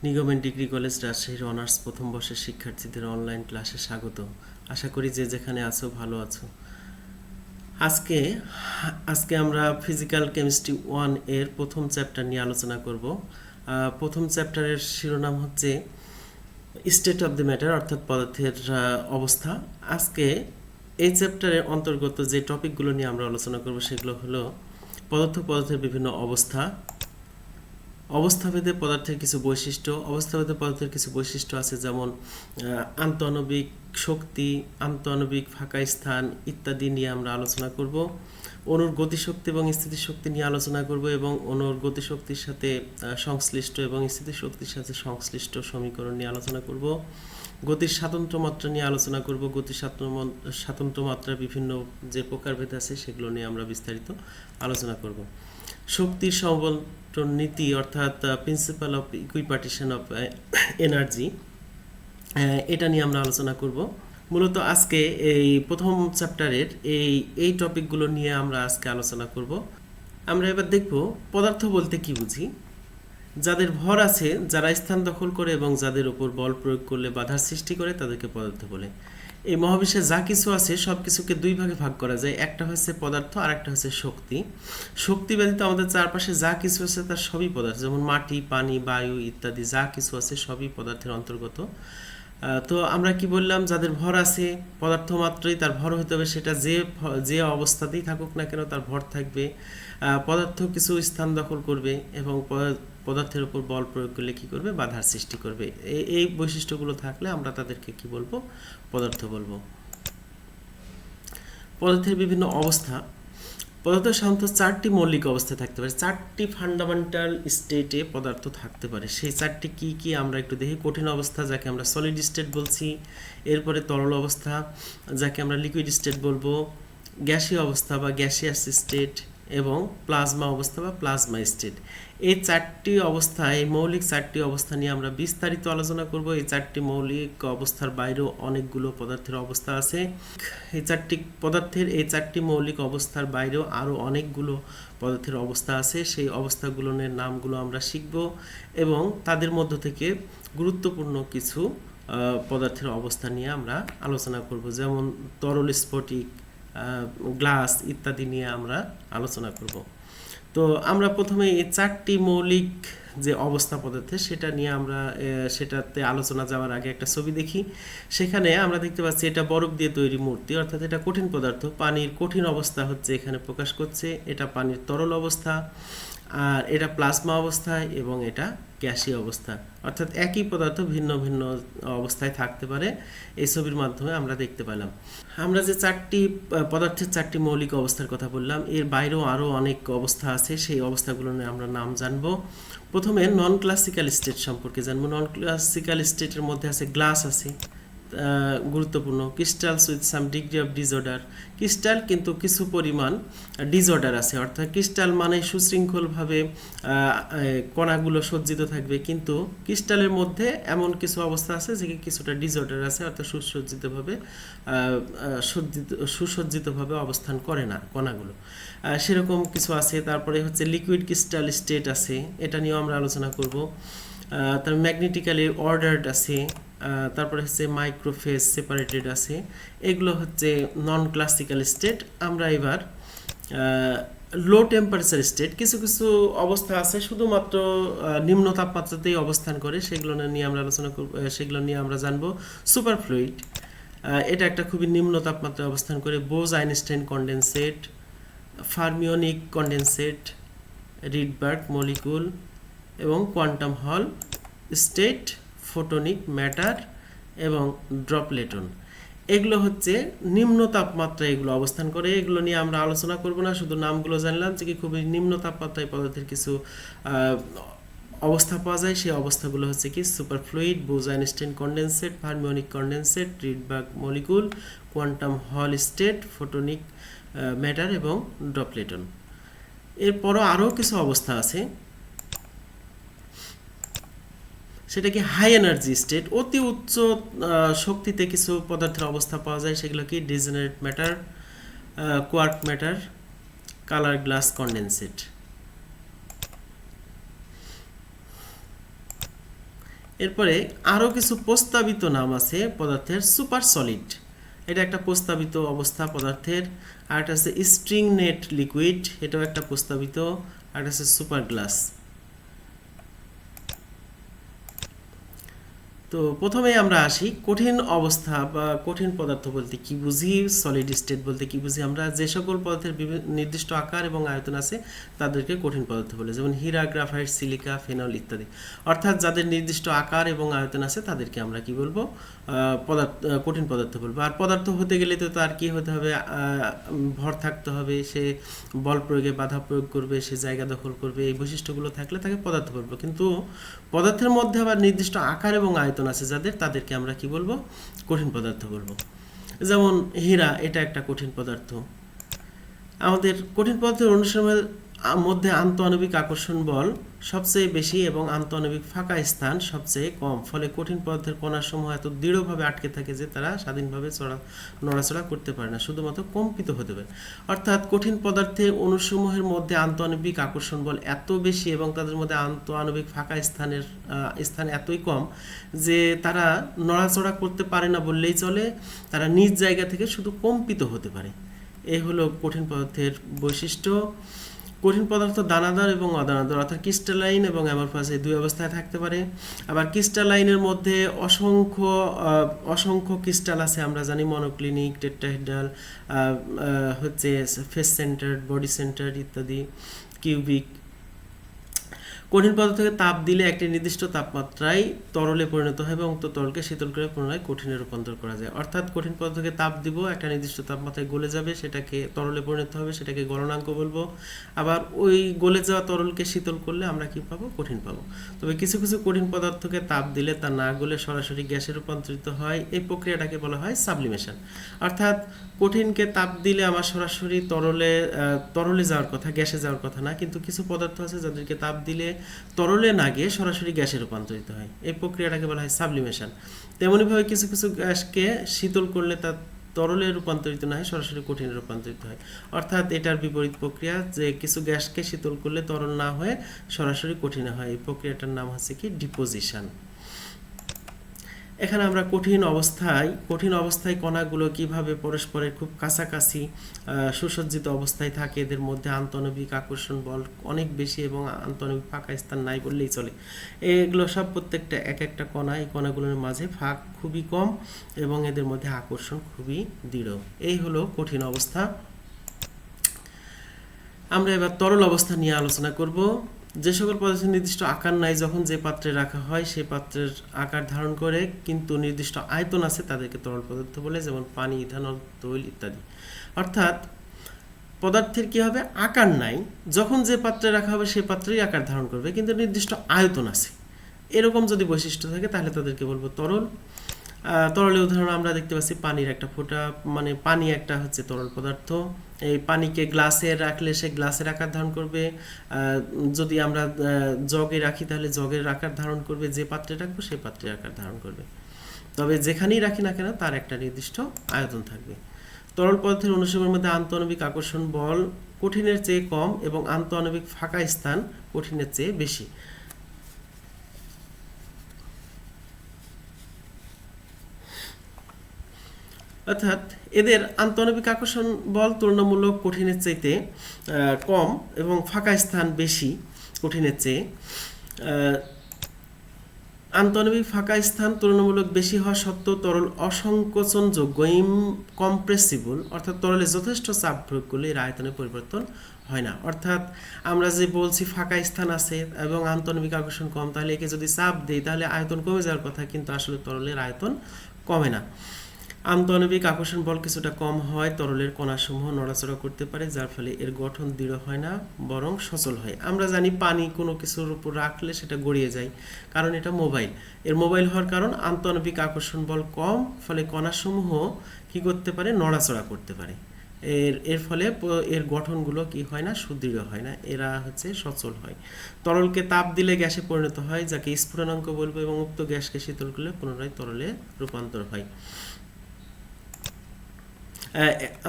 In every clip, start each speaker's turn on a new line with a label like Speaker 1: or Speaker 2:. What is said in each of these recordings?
Speaker 1: নিগমের degree college রাজশাহীর honours প্রথম বর্ষের শিক্ষার্থীদের অনলাইন ক্লাসে স্বাগত। আশা করি যে যেখানে আছো ভালো আছো। আজকে আজকে আমরা ফিজিক্যাল কেমিস্ট্রি 1 এর প্রথম চ্যাপ্টার নিয়ে আলোচনা করব। প্রথম চ্যাপ্টারের শিরোনাম হচ্ছে স্টেট অফ দ্য ম্যাটার, অর্থাৎ পদার্থের অবস্থা। আজকে এই চ্যাপ্টারের অন্তর্গত যে টপিকগুলো নিয়ে আমরা আলোচনা করব সেগুলো হলো পদার্থের বিভিন্ন অবস্থা, অবস্থাভেদে পদার্থের কিছু বৈশিষ্ট্য। অবস্থাভেদে পদার্থের কিছু বৈশিষ্ট্য আছে, যেমন আন্তঃআণবিক শক্তি, আন্তঃআণবিক ফাঁকা স্থান ইত্যাদি নিয়ে আমরা আলোচনা করব। অণুর গতিশক্তি এবং স্থিতিশক্তি নিয়ে আলোচনা করব এবং অণুর গতিশক্তির সাথে সংশ্লিষ্ট এবং স্থিতিশক্তির সাথে সংশ্লিষ্ট সমীকরণ নিয়ে আলোচনা করব। গতির স্বাতন্ত্র মাত্রা নিয়ে আলোচনা করব। গতির স্বাতন্ত্র মাত্রার বিভিন্ন যে প্রকারভেদ আছে সেগুলো নিয়ে আমরা বিস্তারিত আলোচনা করব। শক্তির সমবন্টন নীতি, অর্থাৎ প্রিন্সিপাল অফ ইকুইপার্টিশন অফ এনার্জি, এটা নিয়ে আমরা আলোচনা করব। মূলত আজকে এই প্রথম চ্যাপ্টারের এই টপিকগুলো নিয়ে আমরা আজকে আলোচনা করব। আমরা এবার দেখব পদার্থ বলতে কি বুঝি। যাদের ভর আছে, যারা স্থান দখল করে এবং যাদের উপর বল প্রয়োগ করলে বাধার সৃষ্টি করে তাদেরকে পদার্থ বলে। এই মহাবিশ্বে যা কিছু আছে সব কিছুকে দুই ভাগে ভাগ করা যায়, একটা হচ্ছে পদার্থ আর একটা হচ্ছে শক্তি। শক্তি ব্যতীত আমাদের চারপাশে যা কিছু আছে তার সবই পদার্থ, যেমন মাটি, পানি, বায়ু ইত্যাদি যা কিছু আছে সবই পদার্থের অন্তর্গত। তো আমরা কি বললাম, যাদের ভর আছে, পদার্থ মাত্রই তার ভর হতে হবে, সেটা যে অবস্থাতেই থাকুক না কেন তার ভর থাকবে। পদার্থ কিছু স্থান দখল করবে এবং পদার্থের উপর বল প্রয়োগ করলে কি করবে, বাধার সৃষ্টি করবে। এই বৈশিষ্ট্যগুলো থাকলে আমরা তাদেরকে কি বলবো, পদার্থ বলবো। পদার্থের বিভিন্ন অবস্থা। পদার্থ সাধারণত চারটি মৌলিক অবস্থায় থাকতে পারে, চারটি ফান্ডামেন্টাল স্টেটে পদার্থ থাকতে পারে। সেই চারটি কি কি আমরা একটু দেখি। কঠিন অবস্থা, যাকে আমরা সলিড স্টেট বলছি। এরপরে তরল অবস্থা, যাকে আমরা লিকুইড স্টেট বলবো। গ্যাসীয় অবস্থা বা গ্যাসিয়াস স্টেট এবং প্লাজমা অবস্থা বা প্লাজমা স্টেট। এই চারটি অবস্থা, এই মৌলিক চারটি অবস্থা নিয়ে আমরা বিস্তারিত আলোচনা করব। এই চারটি মৌলিক অবস্থার বাইরেও অনেকগুলো পদার্থের অবস্থা আছে। এই চারটি মৌলিক অবস্থার বাইরেও আরও অনেকগুলো পদার্থের অবস্থা আছে। সেই অবস্থাগুলোর নামগুলো আমরা শিখব এবং তাদের মধ্য থেকে গুরুত্বপূর্ণ কিছু পদার্থের অবস্থা নিয়ে আমরা আলোচনা করব, যেমন তরল স্ফটিক, গ্লাস ইত্যাদি নিয়ে আমরা আলোচনা করব। তো আমরা প্রথমে এই চারটি মৌলিক যে অবস্থা পদার্থের সেটা নিয়ে আমরা সেটাতে আলোচনা যাওয়ার আগে একটা ছবি দেখি। সেখানে আমরা দেখতে পাচ্ছি এটা বরফ দিয়ে তৈরি মূর্তি, অর্থাৎ এটা কঠিন পদার্থ। পানির কঠিন অবস্থা হচ্ছে এখানে প্রকাশ করছে, এটা পানির তরল অবস্থা, আর এটা প্লাজমা অবস্থায় এবং এটা গ্যাসীয় অবস্থা, অর্থাৎ একই পদার্থ ভিন্ন ভিন্ন অবস্থায় থাকতে পারে। এই ছবির মাধ্যমে আমরা দেখতে পেলাম। আমরা যে পদার্থের চারটি মৌলিক অবস্থার কথা বললাম, এর বাইরেও আরও অনেক অবস্থা আছে। সেই অবস্থাগুলো নিয়ে আমরা নাম জানবো। প্রথমে নন ক্লাসিক্যাল স্টেট সম্পর্কে জানবো। নন ক্লাসিক্যাল স্টেটের মধ্যে আছে গ্লাস আছে, গুরুত্বপূর্ণ। Crystals with some degree of disorder, crystal কিন্তু কিছু পরিমাণ ডিসঅর্ডার আছে, অর্থাৎ ক্রিস্টাল মানে সুশৃঙ্খলভাবে কণাগুলো সজ্জিত থাকবে, কিন্তু ক্রিস্টালের মধ্যে এমন কিছু অবস্থা আছে যে কিছুটা ডিসঅর্ডার আছে, অর্থাৎ সুসজ্জিতভাবে অবস্থান করে না কণাগুলো, সেরকম কিছু আছে। তারপরে হচ্ছে লিকুইড ক্রিস্টাল স্টেট আছে, এটা নিয়েও আমরা আলোচনা করব। তার ম্যাগনেটিক্যালি অর্ডার্ড আছে, তারপরে হচ্ছে মাইক্রোফেজ সেপারেটেড আছে। এগুলো হচ্ছে নন ক্লাসিক্যাল স্টেট। আমরা এবার লো টেম্পারেচার স্টেট, কিছু কিছু অবস্থা আছে শুধুমাত্র নিম্ন তাপমাত্রাতেই অবস্থান করে, সেগুলো নিয়ে আমরা আলোচনা করব, সেগুলো নিয়ে আমরা জানবো। সুপারফ্লুইড, এটা একটা খুবই নিম্ন তাপমাত্রায় অবস্থান করে। Bows Einstein condensate, fermionic condensate, Rydberg molecule এবং quantum Hall state, photonic matter এবং ড্রপলেটন। এগুলো হচ্ছে নিম্ন তাপমাত্রায় এগুলো অবস্থান করে। এগুলো নিয়ে আমরা আলোচনা করব না, শুধু নামগুলো জানলাম যে কি খুবই নিম্ন তাপমাত্রায় পদার্থের কিছু অবস্থা পাওয়া যায়। সেই অবস্থাগুলো হচ্ছে কি superfluid, Bose Einstein condensate, fermionic condensate, Rydberg molecule, quantum Hall state, photonic matter এবং ড্রপলেটন। এরপরও আরও কিছু অবস্থা আছে, সেটা কি হাই এনার্জি স্টেট, অতি উচ্চ শক্তিতে কিছু পদার্থের অবস্থা পাওয়া যায়। সেগুলো কি degenerate matter, quark matter, colour glass condensate. এরপরে আরও কিছু প্রস্তাবিত নাম আছে পদার্থের সুপার সলিড, এটা একটা প্রস্তাবিত অবস্থা পদার্থের। আর একটা আছে স্ট্রিং নেট লিকুইড, এটাও একটা প্রস্তাবিত। আর একটা আছে সুপার গ্লাস। তো প্রথমে আমরা আসি কঠিন অবস্থা বা কঠিন পদার্থ বলতে কি বুঝি, সলিড স্টেট বলতে কি বুঝি। আমরা যে সকল পদার্থের নির্দিষ্ট আকার এবং আয়তন আছে তাদেরকে কঠিন পদার্থ বলে, যেমন হীরা, গ্রাফাইট, সিলিকা, ফেনল ইত্যাদি। অর্থাৎ যাদের নির্দিষ্ট আকার এবং আয়তন আছে তাদেরকে আমরা কি বলবো, কঠিন পদার্থ বলবো। আর পদার্থ হতে গেলে তো তার কি হতে হবে, ভর থাকতে হবে, সে বল প্রয়োগে বাধা প্রয়োগ করবে, সে জায়গা দখল করবে, এই বৈশিষ্ট্যগুলো থাকলে তাকে পদার্থ বলবো। কিন্তু পদার্থের মধ্যে আবার নির্দিষ্ট আকার এবং আয়তন আছে যাদের, তাদেরকে আমরা কি বলবো, কঠিন পদার্থ বলবো। যেমন হীরা, এটা একটা কঠিন পদার্থ। আমাদের কঠিন পদার্থের অনুসরণের মধ্যে আন্তঃআণবিক আকর্ষণ বল সবচেয়ে বেশি এবং আন্তঃআণবিক ফাঁকা স্থান সবচেয়ে কম, ফলে কঠিন পদার্থের কণাসমূহ এত দৃঢ়ভাবে আটকে থাকে যে তারা স্বাধীনভাবে নড়াচড়া করতে পারে না, শুধুমাত্র কম্পিত হতে পারে। অর্থাৎ কঠিন পদার্থের অণুসমূহের মধ্যে আন্তঃআণবিক আকর্ষণ বল এত বেশি এবং তাদের মধ্যে আন্তঃআণবিক ফাঁকা স্থান এতই কম যে তারা নড়াচড়া করতে পারে না বললেই চলে, তারা নিজ জায়গা থেকে শুধু কম্পিত হতে পারে। এই হলো কঠিন পদার্থের বৈশিষ্ট্য। কঠিন পদার্থ দানাদার এবং অদানাদার, অর্থাৎ ক্রিস্টালাইন এবং অ্যামরফাস, এই দুই অবস্থায় থাকতে পারে। আবার ক্রিস্টালাইনের মধ্যে অসংখ্য ক্রিস্টাল আছে, আমরা জানি মনোক্লিনিক, টেট্রাহেড্রাল, হচ্ছে ফেস সেন্টার, বডি সেন্টার ইত্যাদি, কিউবিক। কঠিন পদার্থকে তাপ দিলে একটি নির্দিষ্ট তাপমাত্রায় তরলে পরিণত হয় এবং তরলকে শীতল করে পুনরায় কঠিনে রূপান্তর করা যায়। অর্থাৎ কঠিন পদার্থকে তাপ দিব, একটা নির্দিষ্ট তাপমাত্রায় গলে যাবে, সেটাকে তরলে পরিণত হবে, সেটাকে গলনাঙ্ক বলবো। আবার ওই গলে যাওয়া তরলকে শীতল করলে আমরা কি পাবো, কঠিন পাবো। তবে কিছু কিছু কঠিন পদার্থকে তাপ দিলে তা না গলে সরাসরি গ্যাসে রূপান্তরিত হয়, এই প্রক্রিয়াটাকে বলা হয় সাবলিমেশন। অর্থাৎ কঠিনকে তাপ দিলে আমার সরাসরি তরলে যাওয়ার কথা, গ্যাসে যাওয়ার কথা না, কিন্তু কিছু পদার্থ আছে যাদেরকে তাপ দিলে তরলে না গিয়ে সরাসরি গ্যাসে রূপান্তরিত হয়, এই প্রক্রিয়াটাকে বলা হয় সাবলিমেশন। তেমনিভাবে কিছু কিছু গ্যাসকে শীতল করলে তা তরলে রূপান্তরিত না হয়, সরাসরি কঠিনে রূপান্তরিত হয়। অর্থাৎ এটার বিপরীত প্রক্রিয়া, যে কিছু গ্যাসকে শীতল করলে তরল না হয়ে সরাসরি কঠিনে হয়, এই প্রক্রিয়াটার নাম হচ্ছে কি ডিপোজিশন। এখানে আমরা কঠিন অবস্থায় কণাগুলো কিভাবে পরস্পরের খুব কাছাকাছি সুসজ্জিত অবস্থায় থাকে, এদের মধ্যে আন্তঃআণবিক আকর্ষণ বল অনেক বেশি এবং আন্তঃআণবিক ফাঁকা স্থান নাই বললেই চলে। এগুলো সব প্রত্যেকটা এক একটা কণা, এই কণাগুলোর মাঝে ফাঁক খুবই কম এবং এদের মধ্যে আকর্ষণ খুবই দৃঢ়। এই হলো কঠিন অবস্থা। আমরা এবার তরল অবস্থা নিয়ে আলোচনা করব। যে সকল পদার্থের নির্দিষ্ট আকার নাই, যখন যে পাত্রে রাখা হয় সেই পাত্রের আকার ধারণ করে কিন্তু নির্দিষ্ট আয়তন আছে, তাদেরকে তরল পদার্থ বলে, যেমন পানি, ইথানল, তৈল ইত্যাদি। অর্থাৎ পদার্থের কি হবে, আকার নাই, যখন যে পাত্রে রাখা হবে সেই পাত্রেই আকার ধারণ করবে কিন্তু নির্দিষ্ট আয়তন আছে, এরকম যদি বৈশিষ্ট্য থাকে তাহলে তাদেরকে বলবো তরল। তরলের উদাহরণ আমরা দেখতে পাচ্ছি পানির একটা ফোঁটা, মানে পানি একটা হচ্ছে তরল পদার্থ। এই পানিকে গ্লাসে রাখলে সে গ্লাসের আকার ধারণ করবে, যদি আমরা জগে রাখি তাহলে জগের আকার ধারণ করবে, যে পাত্রে রাখবো সেই পাত্রের আকার ধারণ করবে। তবে যেখানেই রাখি না কেন তার একটা নির্দিষ্ট আয়তন থাকবে। তরল পদার্থের অনুসরণের মধ্যে আন্তঃআণবিক আকর্ষণ বল কঠিনের চেয়ে কম এবং আন্তঃআণবিক ফাঁকা স্থান কঠিনের চেয়ে বেশি। অর্থাৎ এদের আন্তঃআণবিক আকর্ষণ বল তুলনামূলক কঠিনের চাইতে কম এবং ফাঁকা স্থান বেশি কঠিনের চেয়ে। আন্তঃআণবিক ফাঁকা স্থান তুলনামূলক বেশি হওয়া সত্ত্বেও তরল অসংকোচনযোগ্য, ইনকম্প্রেসিবল, অর্থাৎ তরলে যথেষ্ট চাপ প্রয়োগ করলে এর আয়তনে পরিবর্তন হয় না। অর্থাৎ আমরা যে বলছি ফাঁকা স্থান আছে এবং আন্তঃআণবিক আকর্ষণ কম, তাহলে একে যদি চাপ দিই তাহলে আয়তন কমে যাওয়ার কথা, কিন্তু আসলে তরলের আয়তন কমে না। আন্তঃআণবিক আকর্ষণ বল কিছুটা কম হয়, তরলের কণাসমূহ নড়াচড়া করতে পারে, যার ফলে এর গঠন দৃঢ় হয় না বরং সচল হয়। আমরা জানি পানি কোনো কিছুর উপর রাখলে সেটা গড়িয়ে যায়, কারণ এটা মোবাইল। এর মোবাইল হওয়ার কারণ আন্তঃআণবিক আকর্ষণ বল কম, ফলে কণাসমূহ কি করতে পারে, নড়াচড়া করতে পারে। এর ফলে এর গঠনগুলো কি হয় না, সুদৃঢ় হয় না, এরা হচ্ছে সচল হয়। তরলকে তাপ দিলে গ্যাসে পরিণত হয়, যাকে স্ফুটনাঙ্ক বলবো, এবং উক্ত গ্যাসকে শীতল করলে পুনরায় তরলে রূপান্তর হয়।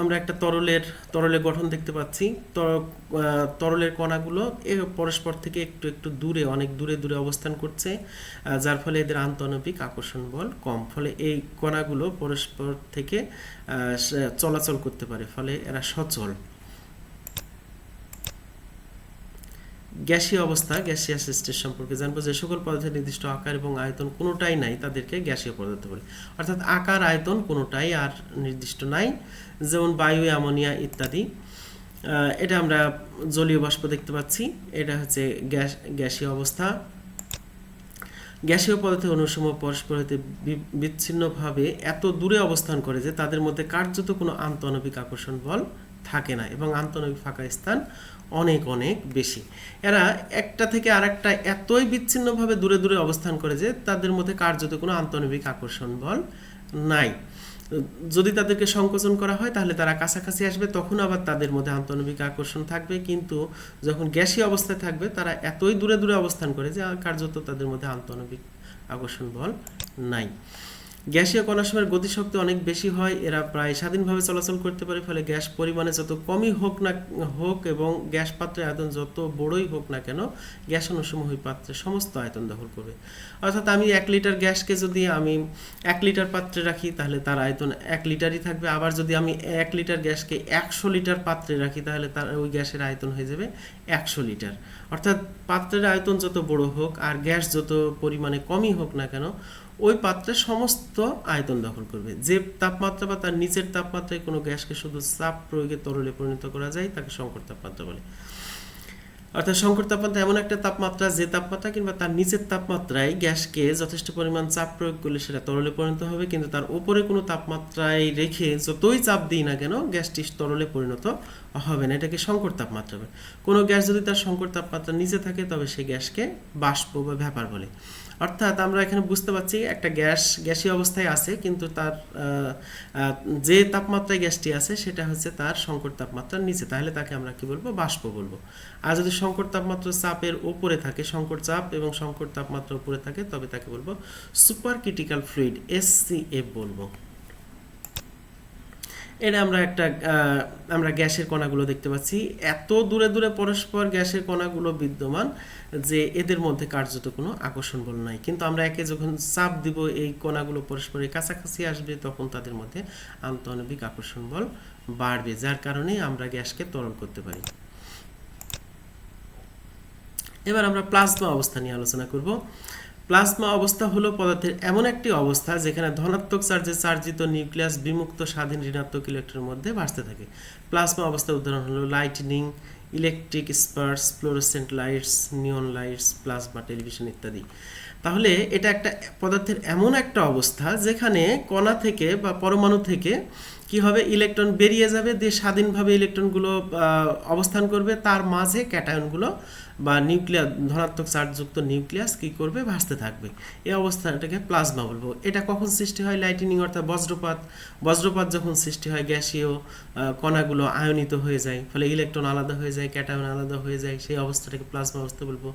Speaker 1: আমরা একটা তরলের গঠন দেখতে পাচ্ছি। তরলের কণাগুলো পরস্পর থেকে একটু একটু দূরে, অনেক দূরে দূরে অবস্থান করছে, যার ফলে এদের আন্তঃআণবিক আকর্ষণ বল কম, ফলে এই কণাগুলো পরস্পর থেকে চলাচল করতে পারে, ফলে এরা সচল। গ্যাসীয় অবস্থা, গ্যাসিয়াস স্টেট সম্পর্কে জানবো। যে সকল পদার্থের নির্দিষ্ট আকার এবং আয়তন কোনোটাই নাই তাদেরকে গ্যাসীয় পদার্থ বলে, অর্থাৎ আকার আয়তন কোনোটাই আর নির্দিষ্ট নাই, যেমন বায়ু, অ্যামোনিয়া ইত্যাদি। এটা আমরা জলীয় বাষ্প দেখতে পাচ্ছি, এটা হচ্ছে গ্যাসীয় অবস্থা। গ্যাসীয় পদার্থের অণুসমূহ পরস্পর হতে বিচ্ছিন্নভাবে এত দূরে অবস্থান করে যে তাদের মধ্যে কার্যত কোনো আন্তঃআণবিক আকর্ষণ বল থাকে না, এবং আন্তঃআণবিক ফাঁকা স্থান অনেক অনেক বেশি। এরা একটা থেকে আরেকটা এতই বিচ্ছিন্নভাবে দূরে দূরে অবস্থান করে যে তাদের মধ্যে কার্যত কোনো আন্তঃআণবিক আকর্ষণ বল নাই। যদি তাদেরকে সংকোচন করা হয় তাহলে তারা কাছাকাছি আসবে, তখন আবার তাদের মধ্যে আন্তঃআণবিক আকর্ষণ থাকবে, কিন্তু যখন গ্যাসীয় অবস্থায় থাকবে তারা এতই দূরে দূরে অবস্থান করে যে কার্যত তাদের মধ্যে আন্তঃআণবিক আকর্ষণ বল নাই। গ্যাসীয় কণাসমূহের গতিশক্তি অনেক বেশি হয়, এরা প্রায় স্বাধীনভাবে চলাচল করতে পারে, ফলে গ্যাস পরিমাণে যত কমই হোক এবং গ্যাস পাত্রের আয়তন যত বড়ই হোক না কেন, গ্যাস অণুসমূহ ওই পাত্রের সমস্ত আয়তন দখল করবে। অর্থাৎ আমি 1 লিটার গ্যাসকে যদি আমি 1 লিটার পাত্রে রাখি তাহলে তার আয়তন 1 লিটারই থাকবে, আবার যদি আমি 1 লিটার গ্যাসকে 100 লিটার পাত্রে রাখি তাহলে তার ওই গ্যাসের আয়তন হয়ে যাবে 100 লিটার। অর্থাৎ পাত্রের আয়তন যত বড় হোক আর গ্যাস যত পরিমাণে কমই হোক না কেন, ওই পাত্রে সমস্ত আয়তন দখল করবে। যে তাপমাত্রা বা তার নিচের তাপমাত্রায় কোনো গ্যাসকে শুধু চাপ প্রয়োগে তরলে পরিণত করা যায় তাকে সংকর তাপমাত্রা বলে। অর্থাৎ সংকর তাপমাত্রা এমন একটা তাপমাত্রা যে তাপমাত্রা কিংবা তার নিচের তাপমাত্রায় গ্যাসকে যথেষ্ট পরিমাণ চাপ প্রয়োগ করলে সেটা তরলে পরিণত হবে, কিন্তু তার উপরে কোনো তাপমাত্রায় রেখে যতই চাপ দিই না কেন গ্যাসটি তরলে পরিণত হবে না, এটাকে সংকর তাপমাত্রা বলে। কোনো গ্যাস যদি তার সংকর তাপমাত্রা নিচে থাকে তবে সেই গ্যাসকে বাষ্প বা ভ্যাপার বলে। অর্থাৎ আমরা এখানে বুঝতে পারছি একটা গ্যাসীয় অবস্থায় আছে, কিন্তু তার যে তাপমাত্রায় গ্যাসটি আছে সেটা হচ্ছে তার সংকর তাপমাত্রার নিচে, তাহলে তাকে আমরা কি বলবো, বাষ্প বলবো। আর যদি সংকর তাপমাত্রা চাপের উপরে থাকে, সংকর চাপ এবং সংকর তাপমাত্রা উপরে থাকে, তবে তাকে বলবো সুপার ক্রিটিক্যাল ফ্লুইড, SCF বলবো। এটা আমরা গ্যাসের কণাগুলো দেখতে পাচ্ছি, এত দূরে দূরে পরস্পর গ্যাসের কণাগুলো বিদ্যমান যে এদের মধ্যে কার্যত কোনো আকর্ষণ বল নাই, কিন্তু আমরা একে যখন চাপ দিব এই কণাগুলো পরস্পরের কাছাকাছি আসবে তখন তাদের মধ্যে আন্তঃআণবিক আকর্ষণ বল বাড়বে, যার কারণে আমরা গ্যাসকে তরল করতে পারি। এবার আমরা প্লাজমা অবস্থা নিয়ে আলোচনা করব। প্লাজমা অবস্থা হলো পদার্থের এমন একটি অবস্থা যেখানে ধনাত্মক চার্জে চার্জিত নিউক্লিয়াস বিমুক্ত স্বাধীন ঋণাত্মক ইলেকট্রনের মধ্যে ভাসতে থাকে। প্লাজমা অবস্থার উদাহরণ হলো lightning, electric sparks, fluorescent lights, neon lights, plasma television ইত্যাদি। তাহলে এটা একটা পদার্থের এমন একটা অবস্থা যেখানে কণা থেকে বা পরমাণু থেকে কি হবে, ইলেকট্রন বেরিয়ে যাবে, দিয়ে স্বাধীনভাবে ইলেকট্রনগুলো অবস্থান করবে, তার মাঝে ক্যাটায়নগুলো বা নিউক্লিয়াস, ধনাত্মক চার্জযুক্ত নিউক্লিয়াস কি করবে, ভাসতে থাকবে। এই অবস্থাটাকে প্লাজমা বলবো। এটা কখন সৃষ্টি হয়, লাইটনিং অর্থাৎ বজ্রপাত যখন সৃষ্টি হয়, গ্যাসীয় কণাগুলো আয়নিত হয়ে যায়, ফলে ইলেকট্রন আলাদা হয়ে যায়, ক্যাটায়ন আলাদা হয়ে যায়, সেই অবস্থাটাকে প্লাজমা অবস্থা বলবো।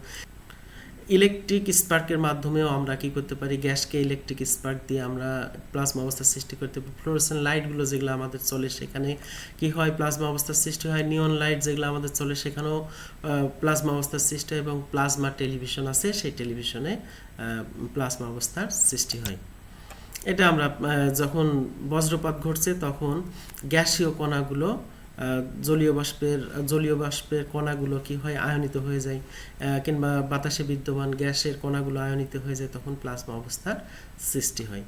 Speaker 1: ইলেকট্রিক স্পার্কের মাধ্যমেও আমরা কি করতে পারি, গ্যাসকে ইলেকট্রিক স্পার্ক দিয়ে আমরা প্লাজমা অবস্থার সৃষ্টি করতে পারি। ফ্লোরোসেন্ট লাইটগুলো যেগুলো আমাদের চলে সেখানে কি হয়, প্লাজমা অবস্থার সৃষ্টি হয়। নিয়ন লাইট যেগুলো আমাদের চলে সেখানেও প্লাজমা অবস্থার সৃষ্টি হয়, এবং প্লাজমা টেলিভিশন আছে সেই টেলিভিশনে প্লাজমা অবস্থার সৃষ্টি হয়। এটা আমরা যখন বজ্রপাত ঘটছে তখন গ্যাসীয় কণাগুলো জলীয় বাষ্পের কণাগুলো কি হয়, আয়নিত হয়ে যায়, কিংবা বাতাসে বিদ্যমান গ্যাসের কণাগুলো আয়নিত হয়ে যায়, তখন প্লাজমা অবস্থার সৃষ্টি হয়।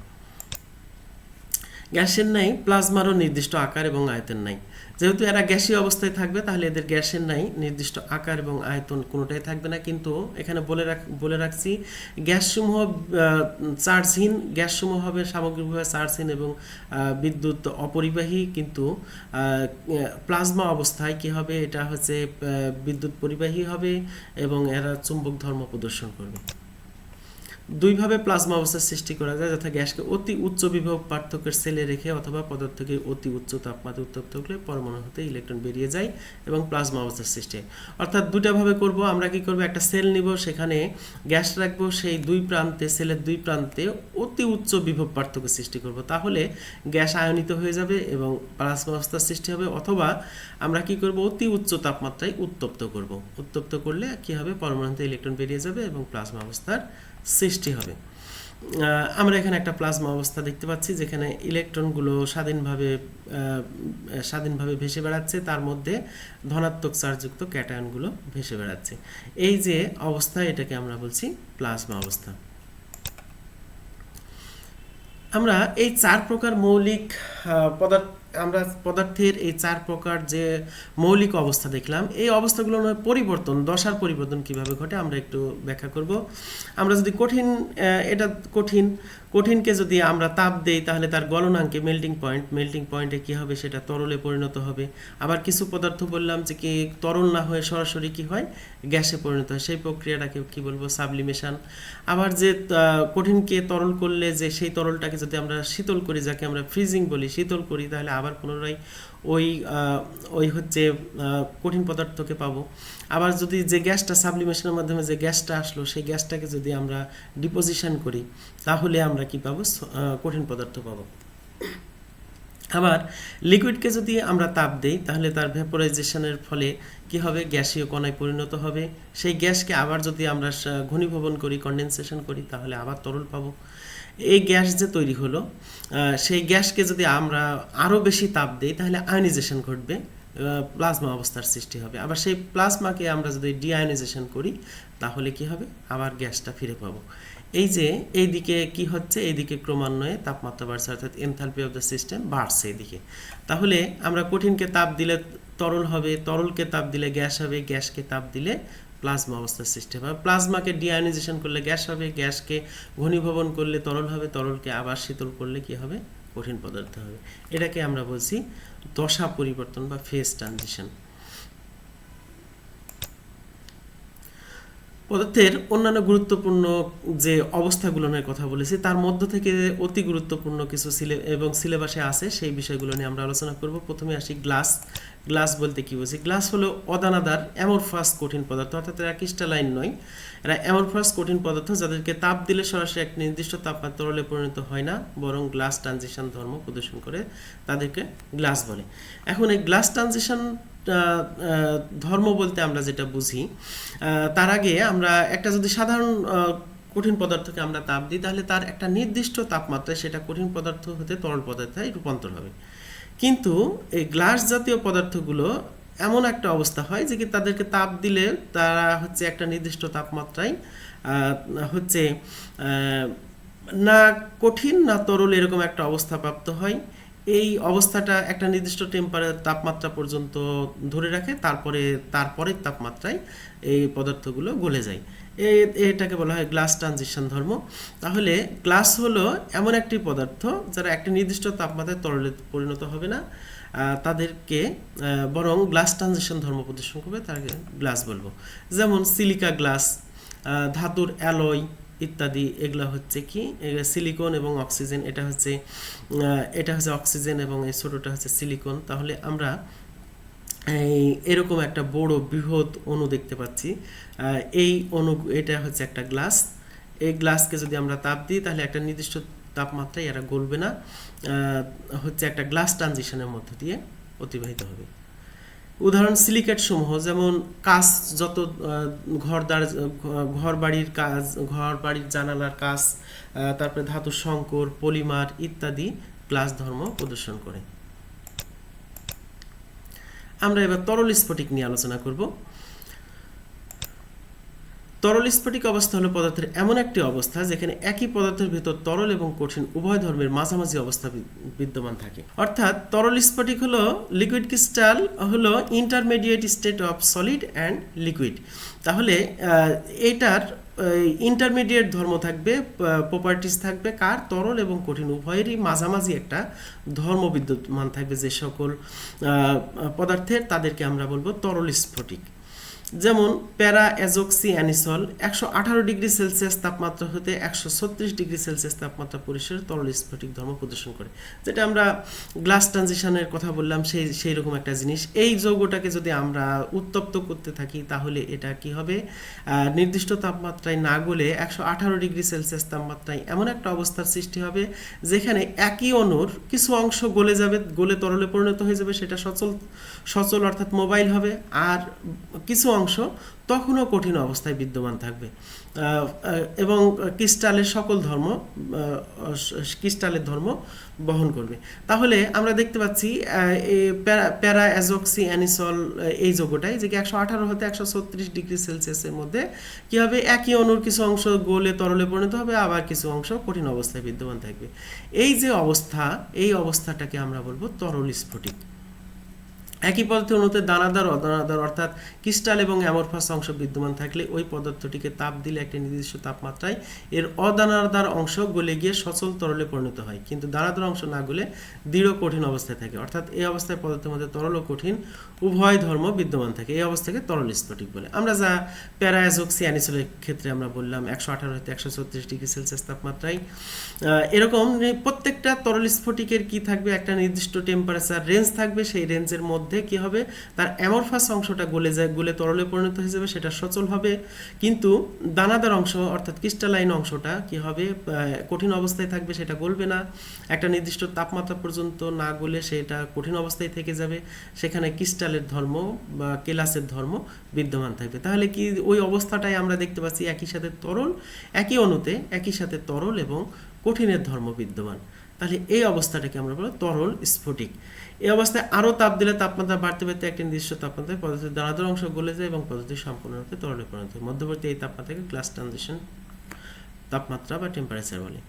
Speaker 1: গ্যাসের নাই প্লাজমারও নির্দিষ্ট আকার এবং আয়তন নাই। যেহেতু এরা গ্যাসীয় অবস্থায় থাকবে তাহলে এদের গ্যাসের নাই নির্দিষ্ট আকার এবং আয়তন কোনোটাই থাকবে না, কিন্তু এখানে বলে রাখছি গ্যাসসমূহ চার্জহীন, গ্যাসসমূহ হবে সামগ্রিকভাবে চার্জহীন এবং বিদ্যুৎ অপরিবাহী, কিন্তু প্লাজমা অবস্থায় কি হবে, এটা হচ্ছে বিদ্যুৎ পরিবাহী হবে এবং এরা চুম্বক ধর্ম প্রদর্শন করবে। দুইভাবে প্লাজমা অবস্থার সৃষ্টি করা যায়, যথা গ্যাসকে অতি উচ্চ বিভব পার্থক্যের সেলে রেখে অথবা পদার্থকে অতি উচ্চ তাপমাত্রায় উত্তপ্ত করলে পরমাণু হতে ইলেকট্রন বেরিয়ে যায় এবং প্লাজমা অবস্থার সৃষ্টি হয়। অর্থাৎ দুটা ভাবে করব। আমরা কি করব, একটা সেল নিব, সেখানে গ্যাস রাখবো, সেই দুই প্রান্তে, সেলের দুই প্রান্তে অতি উচ্চ বিভব পার্থক্য সৃষ্টি করব, তাহলে গ্যাস আয়নিত হয়ে যাবে এবং প্লাজমা অবস্থার সৃষ্টি হবে। অথবা আমরা কি করব, অতি উচ্চ তাপমাত্রায় উত্তপ্ত করব। উত্তপ্ত করলে কি হবে, পরমাণুতে ইলেকট্রন বেরিয়ে যাবে এবং প্লাজমা অবস্থার সৃষ্টি হবে। আমরা এখানে একটা প্লাজমা অবস্থা দেখতে পাচ্ছি, যেখানে ইলেকট্রনগুলো স্বাধীনভাবে ভেসে বেড়াচ্ছে, তার মধ্যে ধনাত্মক চার্জযুক্ত ক্যাটায়নগুলো ভেসে বেড়াচ্ছে। এই যে অবস্থা, এটাকে আমরা বলছি প্লাজমা অবস্থা। আমরা এই চার প্রকার মৌলিক পদার্থের এই চার প্রকার যে মৌলিক অবস্থা দেখলাম, এই অবস্থাগুলোর পরিবর্তন, দশার পরিবর্তন কিভাবে ঘটে আমরা একটু ব্যাখ্যা করব। আমরা যদি কঠিনকে যদি আমরা তাপ দেই, তাহলে তার গলনাঙ্কে মেল্টিং পয়েন্টে কি হবে, সেটা তরলে পরিণত হবে। আবার কিছু পদার্থ বললাম যে কি তরল না হয়ে সরাসরি কি হয়, গ্যাসে পরিণত হয়, সেই প্রক্রিয়াটাকে কি বলবো, সাবলিমেশন। আবার যে কঠিনকে তরল করলে যে সেই তরলটাকে যদি আমরা শীতল করি, যাকে আমরা ফ্রিজিং বলি, শীতল করি, তাহলে আবার পুনরায় ওই হচ্ছে কঠিন পদার্থকে পাবো। আবার যদি যে গ্যাসটা সাবলিমেশনের মাধ্যমে যে গ্যাসটা আসলো, সেই গ্যাসটাকে যদি আমরা ডিপোজিশন করি, তাহলে আমরা কি পাবো, কঠিন পদার্থ পাবো। আবার লিকুইডকে যদি আমরা তাপ দেই, তাহলে তার ভেপোরাইজেশনের ফলে কি হবে, গ্যাসীয় কণায় পরিণত হবে। সেই গ্যাসকে আবার যদি আমরা ঘনীভবন করি, কনডেনসেশন করি, তাহলে আবার তরল পাবো। এই গ্যাস যে তৈরি হলো, সেই গ্যাসকে যদি আমরা আরও বেশি তাপ দিই, তাহলে আয়নাইজেশন ঘটবে, প্লাজমা অবস্থার সৃষ্টি হবে। আবার সেই প্লাজমাকে আমরা যদি ডিআয়নাইজেশন করি, তাহলে কি হবে, আবার গ্যাসটা ফিরে পাবো। এই যে এইদিকে কি হচ্ছে, এইদিকে ক্রমান্বয়ে তাপমাত্রা বাড়ছে, অর্থাৎ এনথালপি অফ দ্য সিস্টেম বাড়ছে এদিকে। তাহলে আমরা কঠিনকে তাপ দিলে তরল হবে, তরলকে তাপ দিলে গ্যাস হবে, গ্যাসকে তাপ দিলে প্লাজমা অবস্থার সৃষ্টি হবে। প্লাজমাকে ডিআয়নাইজেশন করলে গ্যাস হবে, গ্যাসকে ঘনীভবন করলে তরল হবে, তরলকে আবার শীতল করলে কি হবে, কঠিন পদার্থ হবে। এটাকে আমরা বলছি দশা পরিবর্তন বা ফেজ ট্রানজিশন। পদার্থের অন্যান্য গুরুত্বপূর্ণ যে অবস্থাগুলো নিয়ে কথা বলেছি, তার মধ্য থেকে অতি গুরুত্বপূর্ণ কিছু সিলেবাসে আছে, সেই বিষয়গুলো নিয়ে আমরা আলোচনা করব। প্রথমে আসি গ্লাস বলতে কি বুঝি। গ্লাস হলো অদানাদার অ্যামরফাস কঠিন পদার্থ, অর্থাৎ এরা ক্রিস্টালাইন নয়, এরা অ্যামরফাস কঠিন পদার্থ, যাদেরকে তাপ দিলে সরাসরি এক নির্দিষ্ট তাপমাত্রা তরলে পরিণত হয় না, বরং গ্লাস ট্রানজিশন ধর্ম প্রদর্শন করে, তাদেরকে গ্লাস বলে। এখন এই গ্লাস ট্রানজিশন ধর্ম বলতে আমরা যেটা বুঝি, তার আগে আমরা একটা যদি সাধারণ কঠিন পদার্থকে আমরা তাপ দিই, তাহলে তার একটা নির্দিষ্ট তাপমাত্রায় সেটা কঠিন পদার্থ হতে তরল পদার্থে রূপান্তর হবে। কিন্তু এই গ্লাস জাতীয় পদার্থগুলো এমন একটা অবস্থা হয় যে কি তাদেরকে তাপ দিলে তারা হচ্ছে একটা নির্দিষ্ট তাপমাত্রায় হচ্ছে না কঠিন না তরল, এরকম একটা অবস্থা প্রাপ্ত হয়। এই অবস্থাটা একটা নির্দিষ্ট তাপমাত্রা পর্যন্ত ধরে রাখে, তারপরের তাপমাত্রায় এই পদার্থগুলো গলে যায়। এটাকে বলা হয় গ্লাস ট্রানজিশন ধর্ম। তাহলে গ্লাস হলো এমন একটি পদার্থ যারা একটা নির্দিষ্ট তাপমাত্রায় তরলে পরিণত হবে না, তাদেরকে বরং গ্লাস ট্রানজিশন ধর্ম প্রদর্শন করবে, তাকে গ্লাস বলবো। যেমন সিলিকা গ্লাস, ধাতুর অ্যালয় ইত্যাদি, এগুলা হচ্ছে কি, সিলিকন এবং অক্সিজেন। এটা হচ্ছে অক্সিজেন এবং এই ছোটটা হচ্ছে সিলিকন। তাহলে আমরা এরকম একটা বড় বৃহৎ অণু দেখতে পাচ্ছি। এই এটা হচ্ছে একটা গ্লাস। এই গ্লাসকে যদি আমরা তাপ দিই, তাহলে একটা নির্দিষ্ট তাপমাত্রায় এরা গলবে না, হচ্ছে একটা গ্লাস ট্রানজিশনের মধ্য দিয়ে অতিবাহিত হবে। উদাহরণ সিলিকেট সমূহ, যেমন কাঁচ, যত ঘর বাড়ির জানালার কাঁচ, তারপরে ধাতুর সংকর, পলিমার ইত্যাদি গ্লাস ধর্ম প্রদর্শন করে। আমরা এবার তরল স্ফটিক নিয়ে আলোচনা করব। তরল স্ফটিক অবস্থা হলো পদার্থের এমন একটি অবস্থা যেখানে একই পদার্থের ভিতর তরল এবং কঠিন উভয় ধর্মের মাঝামাঝি অবস্থা বিদ্যমান থাকে। অর্থাৎ তরল স্ফটিক হলো লিকুইড ক্রিস্টাল হলো intermediate state of solid and liquid. তাহলে এটার ইন্টারমিডিয়েট ধর্ম থাকবে, প্রপার্টিস থাকবে কার, তরল এবং কঠিন উভয়েরই মাঝামাঝি একটা ধর্ম বিদ্যমান থাকবে। যে সকল পদার্থের, তাদেরকে আমরা বলবো তরল স্ফটিক। যেমন প্যারা অ্যাজোক্সি অ্যানিসল 118 ডিগ্রি সেলসিয়াস তাপমাত্রা হতে 136 ডিগ্রি সেলসিয়াস তাপমাত্রা পরিসরে তরল স্ফটিক ধর্ম প্রদর্শন করে, যেটা আমরা গ্লাস ট্রানজিশনের কথা বললাম, সেই রকম একটা জিনিস। এই যৌগটাকে যদি আমরা উত্তপ্ত করতে থাকি তাহলে এটা কি হবে, নির্দিষ্ট তাপমাত্রায় না গলে 118 ডিগ্রি সেলসিয়াস তাপমাত্রায় এমন একটা অবস্থার সৃষ্টি হবে যেখানে একই অণুর কিছু অংশ গলে যাবে, গলে তরলে পরিণত হয়ে যাবে, সেটা সচল অর্থাৎ মোবাইল হবে, আর কিছু অংশ তখনও কঠিন অবস্থায় বিদ্যমান থাকবে এবং ক্রিস্টালের সকল ধর্ম ক্রিস্টালের ধর্ম বহন করবে। তাহলে আমরা দেখতে পাচ্ছি প্যারা অ্যাজোক্সি অ্যানিসল এই যৌগটাই যে 118 হতে 136 ডিগ্রি সেলসিয়াসের মধ্যে কী হবে, একই অণুর কিছু অংশ গলে তরলে পরিণত হবে, আবার কিছু অংশ কঠিন অবস্থায় বিদ্যমান থাকবে। এই যে অবস্থা, এই অবস্থাটাকে আমরা বলবো তরল স্ফটিক। একই পদার্থের অণুতে দানাদার অদানাদার অর্থাৎ ক্রিস্টাল এবং অ্যামরফাস অংশ বিদ্যমান থাকলে ওই পদার্থটিকে তাপ দিলে একটি নির্দিষ্ট তাপমাত্রায় এর অদানাদার অংশ গলে গিয়ে সচল তরলে পরিণত হয়, কিন্তু দানাদার অংশ না গলে দৃঢ় কঠিন অবস্থায় থাকে, অর্থাৎ এই অবস্থায় পদার্থের মধ্যে তরল ও কঠিন উভয় ধর্ম বিদ্যমান থাকে। এই অবস্থাকে তরল স্ফটিক বলে। আমরা যা প্যারা অ্যাজোক্সি অ্যানিসলের ক্ষেত্রে আমরা বললাম 118 হতে 136 ডিগ্রি সেলসিয়াস তাপমাত্রায়, এরকম প্রত্যেকটা তরল স্ফটিকের কি থাকবে, একটা নির্দিষ্ট টেম্পারেচার রেঞ্জ থাকবে, সেই রেঞ্জের মধ্যে কি হবে, তার অ্যামরফাস অংশটা গলে তরলে পরিণত হয়ে যাবে, সেটা সচল হবে, কিন্তু দানাদার অংশ অর্থাৎ ক্রিস্টালাইন অংশটা কি হবে, কঠিন অবস্থায় থাকবে, সেটা গলবে না, একটা নির্দিষ্ট তাপমাত্রা পর্যন্ত না গলে সেটা কঠিন অবস্থায় থেকে যাবে, সেখানে ক্রিস্টালের ধর্ম বা কেলাসের ধর্ম বিদ্যমান থাকবে। তাহলে কি ওই অবস্থাটাই আমরা দেখতে পাচ্ছি একই সাথে তরল, একই অণুতে একই সাথে তরল এবং কঠিনের ধর্ম বিদ্যমান। তাহলে এই অবস্থাটাকে আমরা বলবো তরল স্ফটিক। এই অবস্থায় আরও তাপ দিলে তাপমাত্রা বাড়তে বাড়তে একটি নির্দিষ্ট তাপমাত্রায় পদার্থের দানাদার অংশ গলে যায় এবং পদার্থটি সম্পূর্ণরূপে তরলে পরিণত হয়। মধ্যবর্তী এই তাপমাত্রাকে গ্লাস ট্রানজিশন তাপমাত্রা বা টেম্পারেচার বলে।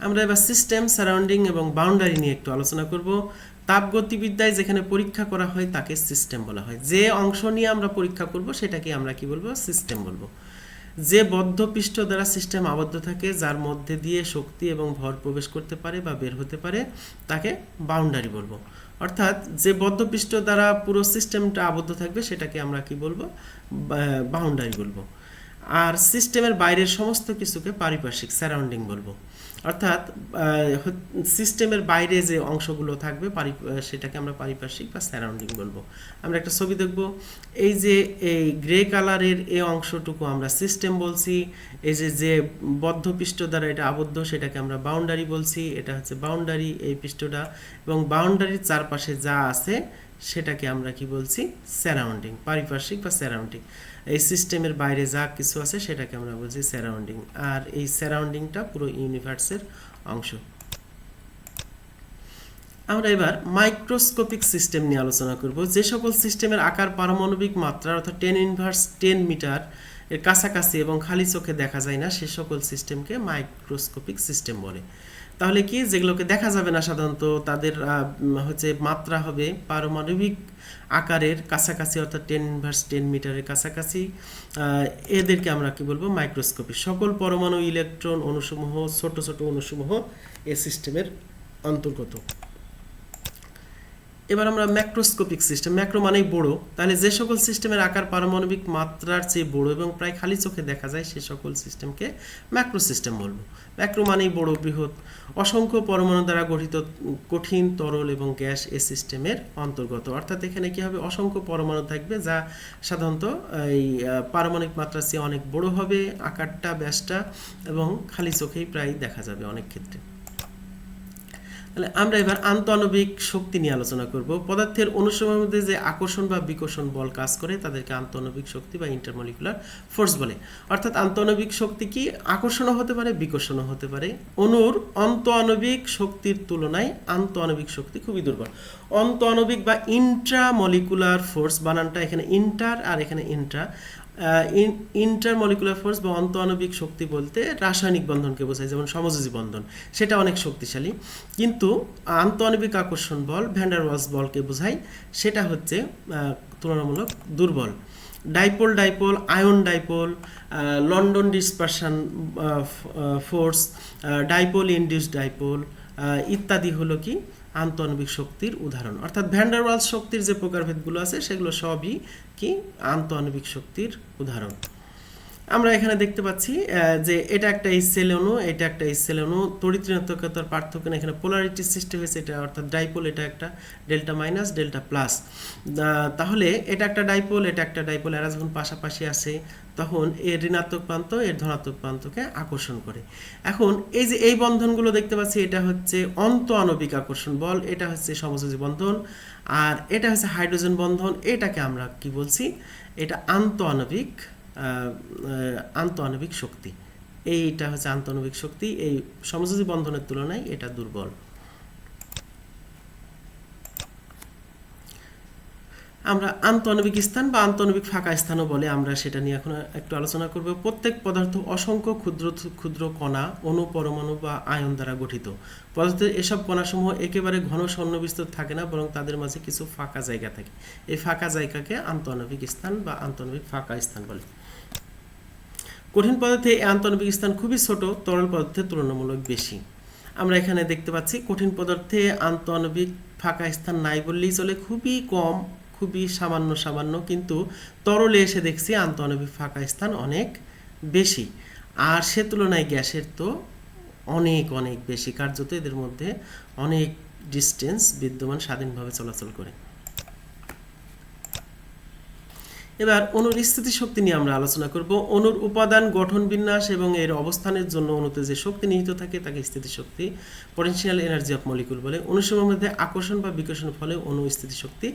Speaker 1: আমরা এবার সিস্টেম, সারাউন্ডিং এবং বাউন্ডারি নিয়ে একটু আলোচনা করব। তাপগতিবিদ্যায় যেখানে পরীক্ষা করা হয় তাকে সিস্টেম বলা হয়। যে অংশ নিয়ে আমরা পরীক্ষা করব সেটাকে আমরা কি বলবো, সিস্টেম বলবো। যে বদ্ধ পৃষ্ঠ দ্বারা সিস্টেম আবদ্ধ থাকে, যার মধ্যে দিয়ে শক্তি এবং ভর প্রবেশ করতে পারে বা বের হতে পারে, তাকে বাউন্ডারি বলবো। অর্থাৎ যে বদ্ধ পৃষ্ঠ দ্বারা পুরো সিস্টেমটা আবদ্ধ থাকবে সেটাকে আমরা কি বলবো, বাউন্ডারি বলবো। আর সিস্টেমের বাইরের সমস্ত কিছুকে পারিপার্শ্বিক, সারাউন্ডিং বলবো। অর্থাৎ সিস্টেমের বাইরে যে অংশগুলো থাকবে সেটাকে আমরা পারিপার্শ্বিক বা সারাউন্ডিং বলবো। আমরা একটা ছবি দেখব। এই যে এই গ্রে কালারের এই অংশটুকু আমরা সিস্টেম বলছি, এই যে বদ্ধ পৃষ্ঠ দ্বারা এটা আবদ্ধ সেটাকে আমরা বাউন্ডারি বলছি, এটা হচ্ছে বাউন্ডারি এই পৃষ্ঠটা, এবং বাউন্ডারির চারপাশে যা আছে সেটাকে আমরা কি বলছি, সারাউন্ডিং, পারিপার্শ্বিক বা সারাউন্ডিং। এই সিস্টেমের বাইরে যা কিছু আছে সেটাকে আমরা বলছি সারাউন্ডিং, আর এই সারাউন্ডিংটা পুরো ইউনিভার্সের অংশ। আমরা এবার মাইক্রোস্কোপিক সিস্টেম নিয়ে আলোচনা করব। যে সকল সিস্টেমের আকার পারমাণবিক মাত্রা অর্থাৎ 10 মিটার এর কাছাকাছি এবং খালি চোখে দেখা যায় না, সে সকল সিস্টেমকে মাইক্রোস্কোপিক সিস্টেম বলে। তাহলে কি, যেগুলোকে দেখা যাবে না সাধারণত তাদের হচ্ছে মাত্রা হবে পারমাণবিক আকারের কাছাকাছি, অর্থাৎ 10 মিটারের কাছাকাছি, এদেরকে আমরা কি বলবো, মাইক্রোস্কোপিক। সকল পরমাণু, ইলেকট্রন অণুসমূহ, ছোট ছোট অণুসমূহ এই সিস্টেমের অন্তর্গত। এবার আমরা ম্যাক্রোস্কোপিক সিস্টেম, ম্যাক্রো মানেই বড়, তাহলে যে সকল সিস্টেমের আকার পারমাণবিক মাত্রার চেয়ে বড় এবং প্রায় খালি চোখে দেখা যায় সে সকল সিস্টেমকে ম্যাক্রো সিস্টেম বলবো। ম্যাক্রো মানেই বড়, বৃহৎ, অসংখ্য পরমাণু দ্বারা গঠিত কঠিন, তরল এবং গ্যাস এই সিস্টেমের অন্তর্গত। অর্থাৎ এখানে কি হবে, অসংখ্য পরমাণু থাকবে যা সাধারণত এই পারমাণবিক মাত্রার চেয়ে অনেক বড় হবে, আকারটা, ব্যাসটা, এবং খালি চোখেই প্রায় দেখা যাবে অনেক ক্ষেত্রে। তাহলে আমরা এবার আন্তঃআণবিক শক্তি নিয়ে আলোচনা করব। পদার্থের অণুসমূহের মধ্যে যে আকর্ষণ বা বিকর্ষণ বল কাজ করে তাদেরকে আন্তঃআণবিক শক্তি বা ইন্টারমলিকুলার ফোর্স বলে। অর্থাৎ আন্তঃআণবিক শক্তি কি, আকর্ষণও হতে পারে, বিকর্ষণও হতে পারে। অণুর অন্তঃআণবিক শক্তির তুলনায় আন্তঃআণবিক শক্তি খুবই দুর্বল। অন্তঃআণবিক বা ইন্ট্রামলিকুলার ফোর্স, বানানটা এখানে ইন্টার আর এখানে ইন্ট্রা। ইন্টারমলিকুলার ফোর্স বা অন্তঃআণবিক শক্তি বলতে রাসায়নিক বন্ধনকে বোঝায়, যেমন সমযোজী বন্ধন, সেটা অনেক শক্তিশালী। কিন্তু আন্তঃআণবিক আকর্ষণ বল ভ্যান ডার ওয়ালস বলকে বোঝায়, সেটা হচ্ছে তুলনামূলক দুর্বল। Dipole dipole, ion dipole, London dispersion force, dipole induced dipole ইত্যাদি হলো কি আন্তঃআণবিক শক্তির উদাহরণ। অর্থাৎ ভ্যান ডার ওয়ালস শক্তির যে প্রকারভেদগুলো আছে সেগুলো সবই কি আন্তঃআণবিক শক্তির উদাহরণ। আমরা এখানে দেখতে পাচ্ছি যে এটা একটা সেল অণু, এটা একটা সেল অণু, তড়িৎ ঋণাত্মকতার পার্থক্য না, এখানে পোলারিটি সৃষ্টি হয়েছে, এটা অর্থাৎ ডাইপোল, এটা একটা ডেল্টা মাইনাস ডেল্টা প্লাস। তাহলে এটা একটা ডাইপোল, এটা একটা ডাইপোল, এরা যখন পাশাপাশি আসে তখন এর ঋণাত্মক প্রান্ত এর ধনাত্মক প্রান্তকে আকর্ষণ করে। এখন এই যে এই বন্ধনগুলো দেখতে পাচ্ছি, এটা হচ্ছে অন্তঃআণবিক আকর্ষণ বল, এটা হচ্ছে সমযোজী বন্ধন, আর এটা হচ্ছে হাইড্রোজেন বন্ধন। এটাকে আমরা কি বলছি, এটা আন্তঃআণবিক শক্তি। এইটা হচ্ছে আন্তঃআণবিক শক্তি, এই সমযোজী বন্ধনের তুলনায় এটা দুর্বল। আমরা আন্তঃআণবিক স্থান বা আন্তঃআণবিক ফাঁকা স্থানও বলে, আমরা সেটা নিয়ে এখন একটু আলোচনা করব। প্রত্যেক পদার্থ অসংখ্য ক্ষুদ্র ক্ষুদ্র কণা, অণু, পরমাণু বা আয়ন দ্বারা গঠিত। পদার্থের এসব কণাসমূহ একেবারে ঘন সন্নিবিষ্ট থাকে না, বরং তাদের মাঝে কিছু ফাঁকা জায়গা থাকে। এই ফাঁকা জায়গাকে আন্তঃআণবিক স্থান বা আন্তঃআণবিক ফাঁকা স্থান বলে। কঠিন পদার্থে এই আন্তঃআণবিক স্থান খুবই ছোট, তরল পদার্থের তুলনামূলক বেশি। আমরা এখানে দেখতে পাচ্ছি কঠিন পদার্থে আন্তঃআণবিক ফাঁকা স্থান নাই বললেই চলে, খুবই কম, খুবই সামান্য, কিন্তু তরলে এসে দেখছি আন্তঃআণবিক ফাঁকা স্থান অনেক বেশি, আর সে তুলনায় গ্যাসের তো অনেক বেশি। কার্যত এদের মধ্যে অনেক ডিস্টেন্স বিদ্যমান, স্বাধীনভাবে চলাচল করে। এবার অণুর স্থিতিশক্তি নিয়ে আমরা আলোচনা করব। অণুর উপাদান, গঠন, বিন্যাস এবং এর অবস্থানের জন্য অণুতে যে শক্তি নিহিত থাকে তাকে স্থিতিশক্তি, পটেনশিয়াল এনার্জি অফ মলিকুল বলে। অণুসমূহের মধ্যে আকর্ষণ বা বিকর্ষণের ফলে অণু স্থিতিশক্তি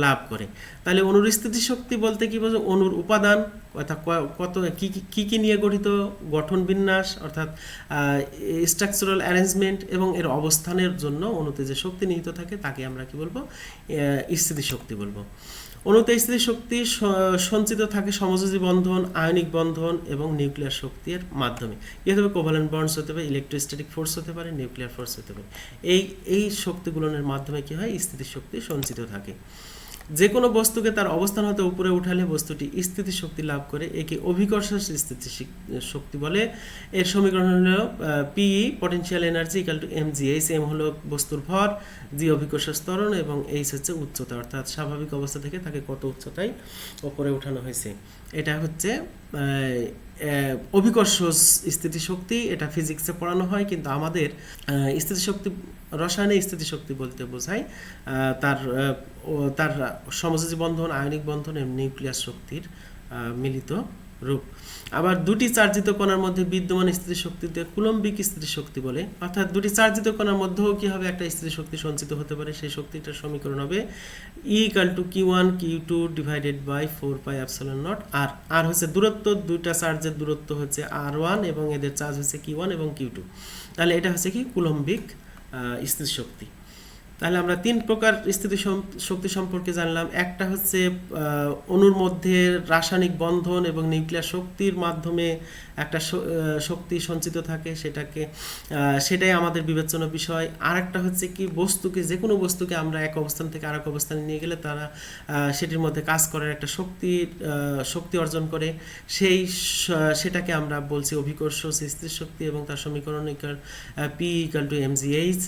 Speaker 1: লাভ করে। তাহলে অণুর স্থিতিশক্তি বলতে কি বোঝো, অণুর উপাদান অর্থাৎ কত কি নিয়ে গঠিত, গঠন, বিন্যাস অর্থাৎ স্ট্রাকচারাল অ্যারেঞ্জমেন্ট এবং এর অবস্থানের জন্য অণুতে যে শক্তি নিহিত থাকে তাকে আমরা কি বলবো, স্থিতিশক্তি বলবো। অণুতে স্থিতিশক্তি সঞ্চিত থাকে সমযোজী বন্ধন, আয়নিক বন্ধন এবং নিউক্লিয়ার শক্তির মাধ্যমে। কি হতে পারে, কোভালেন্ট বন্ডস হতে পারে, ইলেকট্রোস্ট্যাটিক ফোর্স হতে পারে, নিউক্লিয়ার ফোর্স হতে পারে। এই শক্তিগুলোর মাধ্যমে কি হয়, স্থিতিশক্তি সঞ্চিত থাকে। যে কোনো বস্তুকে তার অবস্থান হতে উপরে উঠালে বস্তুটি স্থিতিশক্তি লাভ করে, একে অভিকর্ষ স্থিতিশক্তি বলে। এর সমীকরণ হলো PE potential energy equal to mgh। M হলো বস্তুর ভর, জি অভিকর্ষ ত্বরণ এবং এইচ হচ্ছে উচ্চতা, অর্থাৎ স্বাভাবিক অবস্থা থেকে তাকে কত উচ্চতায় উপরে উঠানো হয়েছে। এটা হচ্ছে অভিকর্ষ স্থিতিশক্তি, এটা ফিজিক্সে পড়ানো হয়, কিন্তু আমাদের স্থিতিশক্তি, রসায়নে স্থিতিশক্তি বলতে বোঝায় তার সমযোজী বন্ধন, আয়নিক বন্ধন এবং নিউক্লিয়ার শক্তির মিলিত রূপ। আবার দুটি চার্জিত কণার মধ্যে বিদ্যমান স্থিতিশক্তিতে কুলম্বিক স্থিতিশক্তি বলে। অর্থাৎ দুটি চার্জিত কণার মধ্যেও কি হবে, একটা স্থিতিশক্তি সঞ্চিত হতে পারে। সেই শক্তিটার সমীকরণ হবে E = Q1 Q2 divided by 4πε0 r। আর হচ্ছে দূরত্ব, দুইটা চার্জের দূরত্ব হচ্ছে r1 এবং এদের চার্জ হচ্ছে Q1 এবং Q2। তাহলে এটা হচ্ছে কি কুলম্বিক স্থিতিশক্তি। তাহলে আমরা তিন প্রকার স্থিতিশক্তি সম্পর্কে জানলাম। একটা হচ্ছে অণুর মধ্যে রাসায়নিক বন্ধন এবং নিউক্লিয়ার শক্তির মাধ্যমে একটা শক্তি সঞ্চিত থাকে, সেটাই আমাদের বিবেচনা বিষয়। আর একটা হচ্ছে কি, যে কোনো বস্তুকে আমরা এক অবস্থান থেকে আরেক অবস্থানে নিয়ে গেলে তারা সেটির মধ্যে কাজ করার একটা শক্তি অর্জন করে, সেটাকে আমরা বলছি অভিকর্ষ স্থিতিশক্তি এবং তার সমীকরণ P = mgh।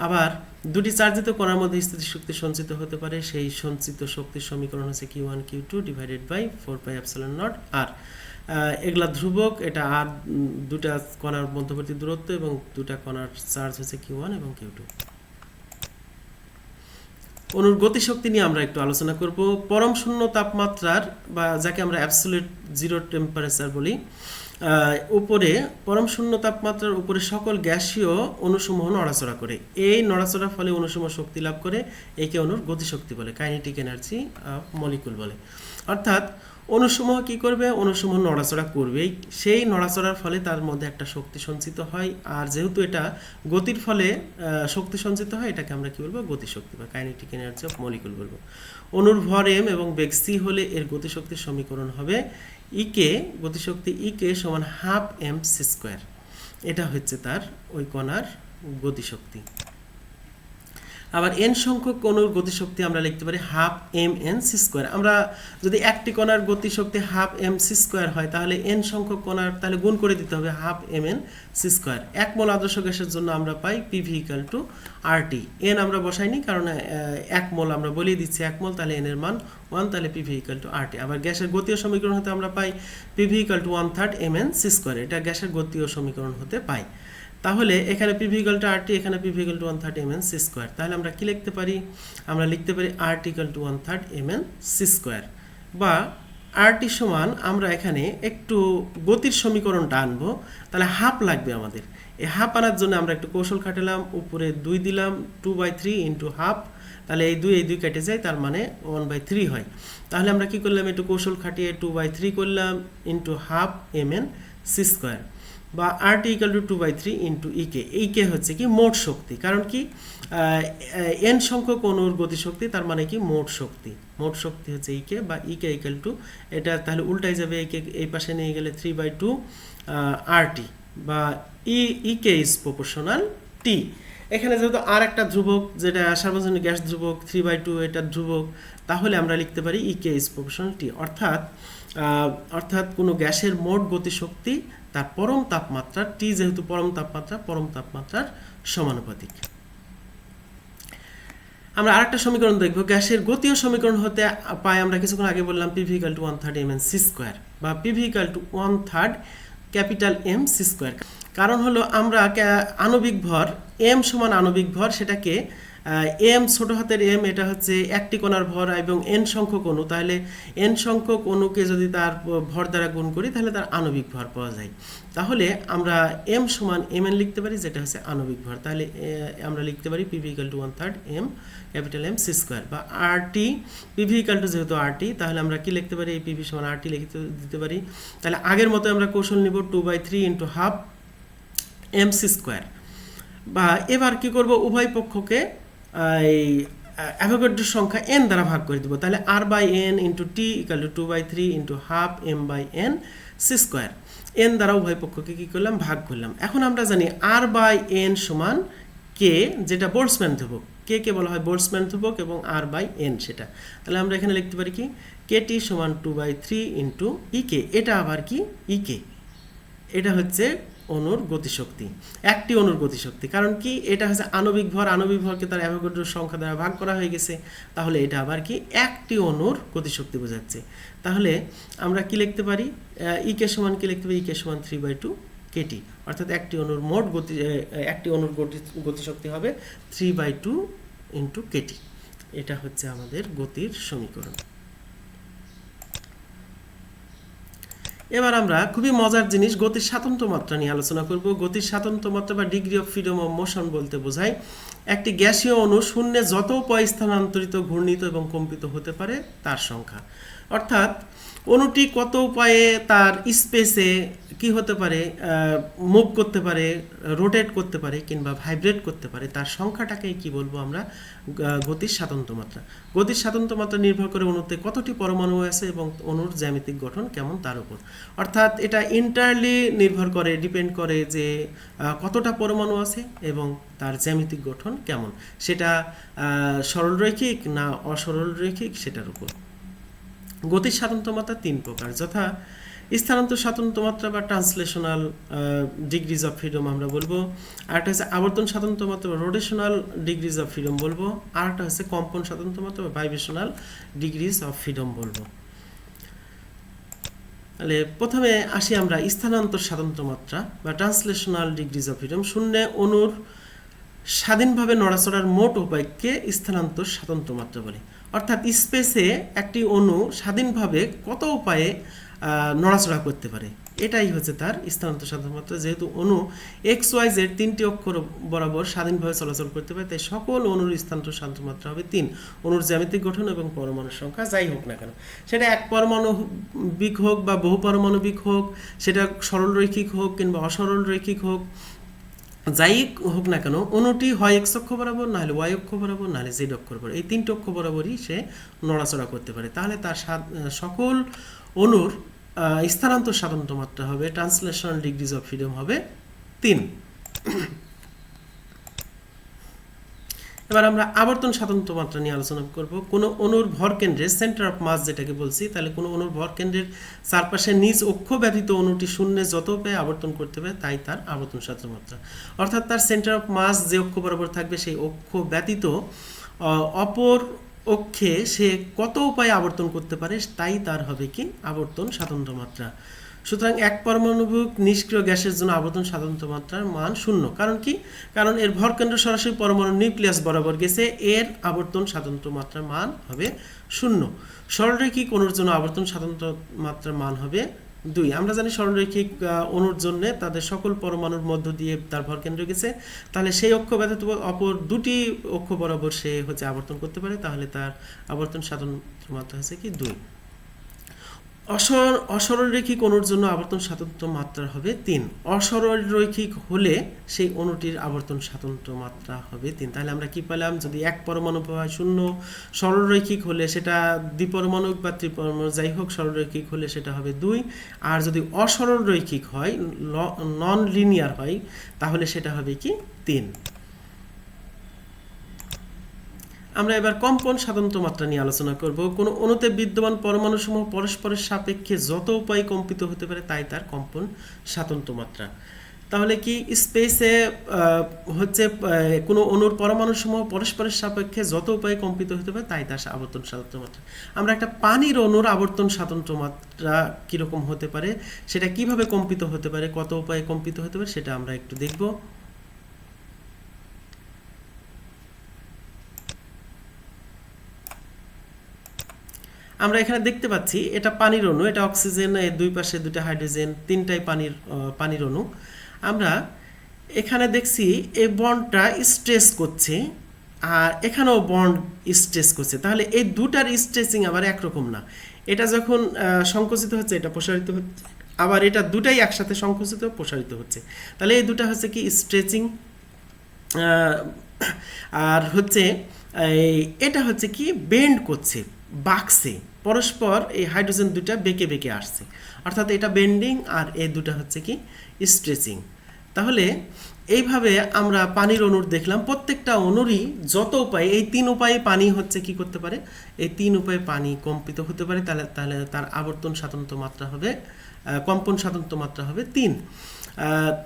Speaker 1: আবার দুটি চার্জিত কণার মধ্যে স্থিতিশক্তি সঞ্চিত হতে পারে, সেই সঞ্চিত শক্তির সমীকরণ হচ্ছে Q1 Q2 divided by 4πε0 r। এগুলা ধ্রুবক, এটা আর দুটা কণার মধ্যবর্তী দূরত্ব এবং দুটা কণার চার্জ হচ্ছে Q1 এবং Q2। অণুর গতিশক্তি নিয়ে আমরা একটু আলোচনা করব। পরম শূন্য তাপমাত্রার বা যাকে আমরা অ্যাবসলিউট জিরো টেম্পারেচার বলি, উপরে পরম শূন্য তাপমাত্রার উপরে সকল গ্যাসীয় অণুসমূহ নড়াচড়া করে। এই নড়াচড়ার ফলে অণুসমূহ শক্তি লাভ করে, একে অণুর গতিশক্তি বলে, কাইনেটিক এনার্জি অফ মলিকুল বলে। অর্থাৎ অণুসমূহ কি করবে, অণুসমূহ নড়াচড়া করবেই, সেই নড়াচড়ার ফলে তার মধ্যে একটা শক্তি সঞ্চিত হয়। আর যেহেতু এটা গতির ফলে শক্তি সঞ্চিত হয়, এটাকে আমরা কি বলবো, গতিশক্তি বা কাইনেটিক এনার্জি অফ মলিকুল বলবো। অণুর ভর m এবং বেগ c হলে এর গতিশক্তির সমীকরণ হবে গতিশক্তি E সমান 12 mc²। এটা হচ্ছে তার ওই কণার গতিশক্তি। আবার n সংখ্যক কণার গতিশক্তি আমরা লিখতে পারি হাফ mc²। আমরা যদি একটি কণার গতিশক্তি হাফ mc² হয় তাহলে n সংখ্যক কণার তাহলে গুণ করে দিতে হবে হাফ mn c²। 1 মোল আদর্শ গ্যাসের জন্য আমরা পাই PV = RT। n আমরা বসাইনি কারণ 1 মোল আমরা বলিয়ে দিচ্ছি 1 মোল, তাহলে n এর মান 1, তাহলে PV = RT। আবার গ্যাসের গতীয় সমীকরণ হতে আমরা পাই PV = 1/3 mn c²। এটা গ্যাসের গতীয় সমীকরণ হতে পাই। তাহলে এখানে PV = RT, এখানে PV = 1/3 mn c²। তাহলে আমরা কি লিখতে পারি? আমরা লিখতে পারি RT = 1/3 mn c²। বা RT সমান আমরা এখানে একটু গতির সমীকরণটা আনবো, তাহলে হাফ লাগবে আমাদের। এই হাফ আনার জন্য আমরা একটু কৌশল খাটালাম, উপরে 2 দিলাম, 2/3 × হাফ, তাহলে এই 2 কেটে যায়, তার মানে 1/3 হয়। তাহলে আমরা কি করলাম? একটু কৌশল খাটিয়ে 2/3 করলাম × হাফ mn c²। বা RT = 2/3 × EK। EK হচ্ছে কি মোট শক্তি, কারণ কি n সংখ্যক অণুর গতিশক্তি, তার মানে কি মোট শক্তি। মোট শক্তি হচ্ছে EK বা EK = এটা তাহলে উল্টাই যাবে, EK এই পাশে নিয়ে গেলে 3/2 RT বা EK is proportional T। এখানে যেহেতু আর একটা ধ্রুবক, যেটা সার্বজনীন গ্যাস ধ্রুবক 3/2, এটা ধ্রুবক, তাহলে আমরা লিখতে পারি EK is proportional T। অর্থাৎ কোনো গ্যাসের মোট গতিশক্তি তার পরম তাপমাত্রা T, যেহেতু পরম তাপমাত্রার সমানুপাতিক। আমরা আরেকটা সমীকরণ দেখব, গ্যাসের গতীয় সমীকরণ হতে পাই আমরা কিছুক্ষণ আগে বললাম PV = 1/3 mn c² বা PV = 1/3 mc²। কারণ হলো আমরা আণবিক ভর m সমান আণবিক ভর, সেটাকে m ছোট হাতের m, এটা হচ্ছে একটি কণার ভর এবং n সংখ্যক অণু, তাহলে n সংখ্যক অণুকে যদি তার ভর দ্বারা গুণ করি তাহলে তার আণবিক ভর পাওয়া যায়। তাহলে আমরা m সমান mn লিখতে পারি, যেটা হচ্ছে আণবিক ভর। তাহলে আমরা লিখতে পারি PV = 1/3 mc² বা RT। PV = যেহেতু RT, তাহলে আমরা কি লিখতে পারি? এই PV সমান RT লিখতে দিতে পারি। তাহলে আগের মতো আমরা কৌশল নিব 2/3 × হাফ mc²। বা এবার কি করব? উভয় পক্ষকে এই অ্যাভোগাড্রোর সংখ্যা n দ্বারা ভাগ করে দেব। তাহলে R/n × T = 2/3 × half m/n c²। n দ্বারা উভয় পক্ষকে কি করলাম? ভাগ করলাম। এখন আমরা জানি R/n সমান K, যেটা বোল্টজম্যান ধ্রুবক। K কে বলা হয় বোল্টজম্যান ধ্রুবক এবং R/n সেটা। তাহলে আমরা এখানে লিখতে পারি কি KT = 2/3 × EK। এটা আবার কি EK? এটা হচ্ছে অণুর গতিশক্তি, একটি অণুর গতিশক্তি। কারণ কি এটা হচ্ছে আণবিক ভরকে তার অ্যাভোগাড্রোর সংখ্যা দ্বারা ভাগ করা হয়ে গেছে, তাহলে এটা আবার কি একটি অণুর গতিশক্তি বোঝাচ্ছে। তাহলে আমরা কি লিখতে পারি? EK সমান কি লিখতে পারি? EK সমান 3/2 KT। অর্থাৎ একটি অণুর গতিশক্তি হবে 3/2 × KT। এটা হচ্ছে আমাদের গতির সমীকরণ। এবার আমরা খুবই মজার জিনিস গতির স্বাতন্ত্র্য মাত্রা নিয়ে আলোচনা করব। গতির স্বাতন্ত্র্য মাত্রা বা degree of freedom of motion বলতে বোঝায় একটি গ্যাসীয় অণু শূন্যে যত উপায়ে স্থানান্তরিত, ঘূর্ণিত এবং কম্পিত হতে পারে তার সংখ্যা। অর্থাৎ অণুটি কত উপায়ে তার স্পেসে কি হতে পারে, মুভ করতে পারে, রোটেট করতে পারে কিংবা ভাইব্রেট করতে পারে, তার সংখ্যাটাকেই কি বলবো আমরা? গতির স্বাতন্ত্র্য মাত্রা। গতির স্বাতন্ত্র্য মাত্রা নির্ভর করে অণুতে কতটি পরমাণু আছে এবং অণুর জ্যামিতিক গঠন কেমন তার উপর। অর্থাৎ এটা ইন্টারলি নির্ভর করে, ডিপেন্ড করে যে কতটা পরমাণু আছে এবং তার জ্যামিতিক গঠন কেমন, সেটা সরলরৈখিক না অসরলরৈখিক সেটার উপর। গতির স্বাতন্ত্র্য মাত্রা 3 প্রকার, যথা স্থানান্তর স্বাতন্ত্র্য মাত্রা বা ট্রান্সলেশনাল ডিগ্রিজ অফ ফ্রিডম আমরা বলবো। আরেকটা হচ্ছে আবর্তন স্বাতন্ত্র্য মাত্রা বা রোটেশনাল ডিগ্রিজ অফ ফ্রিডম বলবো। আরেকটা হচ্ছে কম্পন স্বাতন্ত্র্য মাত্রা বা ভাইব্রেশনাল ডিগ্রিজ অফ ফ্রিডম বলবো। তাহলে প্রথমে আসি আমরা স্থানান্তর স্বাতন্ত্র্য মাত্রা বা ট্রান্সলেশনাল ডিগ্রিজ অফ ফ্রিডম। শূন্যে অণুর স্বাধীনভাবে নড়াচড়ার মোট উপায়কে স্থানান্তর স্বাতন্ত্র্য মাত্রা বলে। অর্থাৎ স্পেসে একটি অণু স্বাধীনভাবে কত উপায়ে নড়াচড়া করতে পারে, এটাই হচ্ছে তার স্থানান্তর স্বাতন্ত্র্য মাত্রা। যেহেতু অণু XYZ 3টি অক্ষর বরাবর স্বাধীনভাবে চলাচল করতে পারে, তাই সকল অণুর স্থানান্তর স্বাতন্ত্র্য মাত্রা হবে 3। অণুর জ্যামিতিক গঠন এবং পরমাণুর সংখ্যা যাই হোক না কেন, সেটা এক পরমাণবিক হোক বা বহু পারমাণবিক হোক, সেটা সরলরৈখিক হোক কিংবা অসরলরৈখিক হোক, যাই হোক না কেন, অণুটি হয় x অক্ষ বরাবর, না হলে y অক্ষ বরাবর, না হলে z অক্ষ বরাবর, এই 3টি অক্ষ বরাবরই সে নড়াচড়া করতে পারে। তাহলে তার সকল অণুর স্থানান্তর স্বাতন্ত্র্য মাত্রা হবে, ট্রান্সলেশনাল ডিগ্রিজ অফ ফ্রিডম হবে 3। এবার আমরা আবর্তন স্বাতন্ত্র মাত্রা নিয়ে আলোচনা করব। কোনো অণুর ভর কেন্দ্রের সেন্টার অফ মাস যেটাকে বলছি, তাহলে কোনো অণুর ভর কেন্দ্রের চারপাশে নিজ অক্ষ ব্যতীত অণুটি শূন্যে যত উপায়ে আবর্তন করতে পারে তাই তার আবর্তন স্বাতন্ত্র মাত্রা। অর্থাৎ তার সেন্টার অফ মাস যে অক্ষ বরাবর থাকবে সেই অক্ষ ব্যতীত অপর অক্ষে সে কত উপায়ে আবর্তন করতে পারে তাই তার হবে কি আবর্তন স্বাতন্ত্র মাত্রা। সুতরাং এক পরমাণুভুক নিষ্ক্রিয় গ্যাসের জন্য আবর্তন স্বাতন্ত্র মাত্রার মান 0। কারণ কি? কারণ এর ভরকেন্দ্র সরাসরি পরমাণু নিউক্লিয়াস বরাবর গেছে, এর আবর্তন স্বাতন্ত্র মাত্রার মান হবে 0। সরলরৈখিক অণুর জন্য আবর্তন স্বাতন্ত্র মাত্রার মান হবে 2। আমরা জানি সরলরৈখিক অণুর জন্য তাদের সকল পরমাণুর মধ্য দিয়ে তার ভরকেন্দ্র গেছে, তাহলে সেই অক্ষ ব্যতীত অপর দুটি অক্ষ বরাবর সে হচ্ছে আবর্তন করতে পারে, তাহলে তার আবর্তন স্বাতন্ত্র মাত্রা হচ্ছে কি 2। অসরলরৈখিক অণুর জন্য আবর্তন স্বাতন্ত্র মাত্রা হবে 3। অসরলরৈখিক হলে সেই অণুটির আবর্তন স্বাতন্ত্র মাত্রা হবে 3। তাহলে আমরা কি পেলাম? যদি এক পরমাণু হয় 0, সরলরৈখিক হলে সেটা দ্বিপরমাণুক বা ত্রিপরমাণু যাই হোক, সরলরৈখিক হলে সেটা হবে 2। আর যদি অসরলরৈখিক হয়, নন লিনিয়ার হয়, তাহলে সেটা হবে কি 3। আমরা এবার কম্পন স্বাতন্ত্র মাত্রা নিয়ে আলোচনা করব। কোনো অণুতে বিদ্যমান পরমাণুসমূহ পরস্পরের সাপেক্ষে যত উপায়ে কম্পিত হতে পারে তাই তার কম্পন স্বাতন্ত্র মাত্রা। তাহলে কি স্পেসে হচ্ছে কোনো অণুর পরমাণুসমূহ পরস্পরের সাপেক্ষে যত উপায়ে কম্পিত হতে পারে তাই তার আবর্তন স্বাতন্ত্র মাত্রা। আমরা একটা পানির অণুর আবর্তন স্বাতন্ত্র মাত্রা কীরকম হতে পারে, সেটা কিভাবে কম্পিত হতে পারে, কত উপায়ে কম্পিত হতে পারে, সেটা আমরা একটু দেখব। আমরা এখানে দেখতে পাচ্ছি এটা পানির অণু, এটা অক্সিজেন, দুই পাশে দুটো হাইড্রোজেন, তিনটাই পানির অণু। আমরা এখানে দেখছি এই বন্ডটা স্ট্রেস করছে আর এখানেও বন্ড স্ট্রেস করছে, তাহলে এই দুটার স্ট্রেচিং আবার একরকম না। এটা যখন সংকুচিত হচ্ছে এটা প্রসারিত হচ্ছে, আবার এটা দুটাই একসাথে সংকুচিত প্রসারিত হচ্ছে, তাহলে এই দুটা হচ্ছে কি স্ট্রেচিং। আর হচ্ছে এটা হচ্ছে কি বেন্ড করছে, বাঁকছে, পরস্পর এই হাইড্রোজেন দুটা বেঁকে বেঁকে আসছে, অর্থাৎ এটা বেন্ডিং আর এই দুটা হচ্ছে কি স্ট্রেচিং। তাহলে এইভাবে আমরা পানির অণুর দেখলাম, প্রত্যেকটা অণুরই যত উপায়ে, এই 3 উপায়ে পানি হচ্ছে কি করতে পারে, এই 3 উপায়ে পানি কম্পিত হতে পারে, তাহলে তার আবর্তন স্বাতন্ত্র মাত্রা হবে, কম্পন স্বাতন্ত্র মাত্রা হবে 3।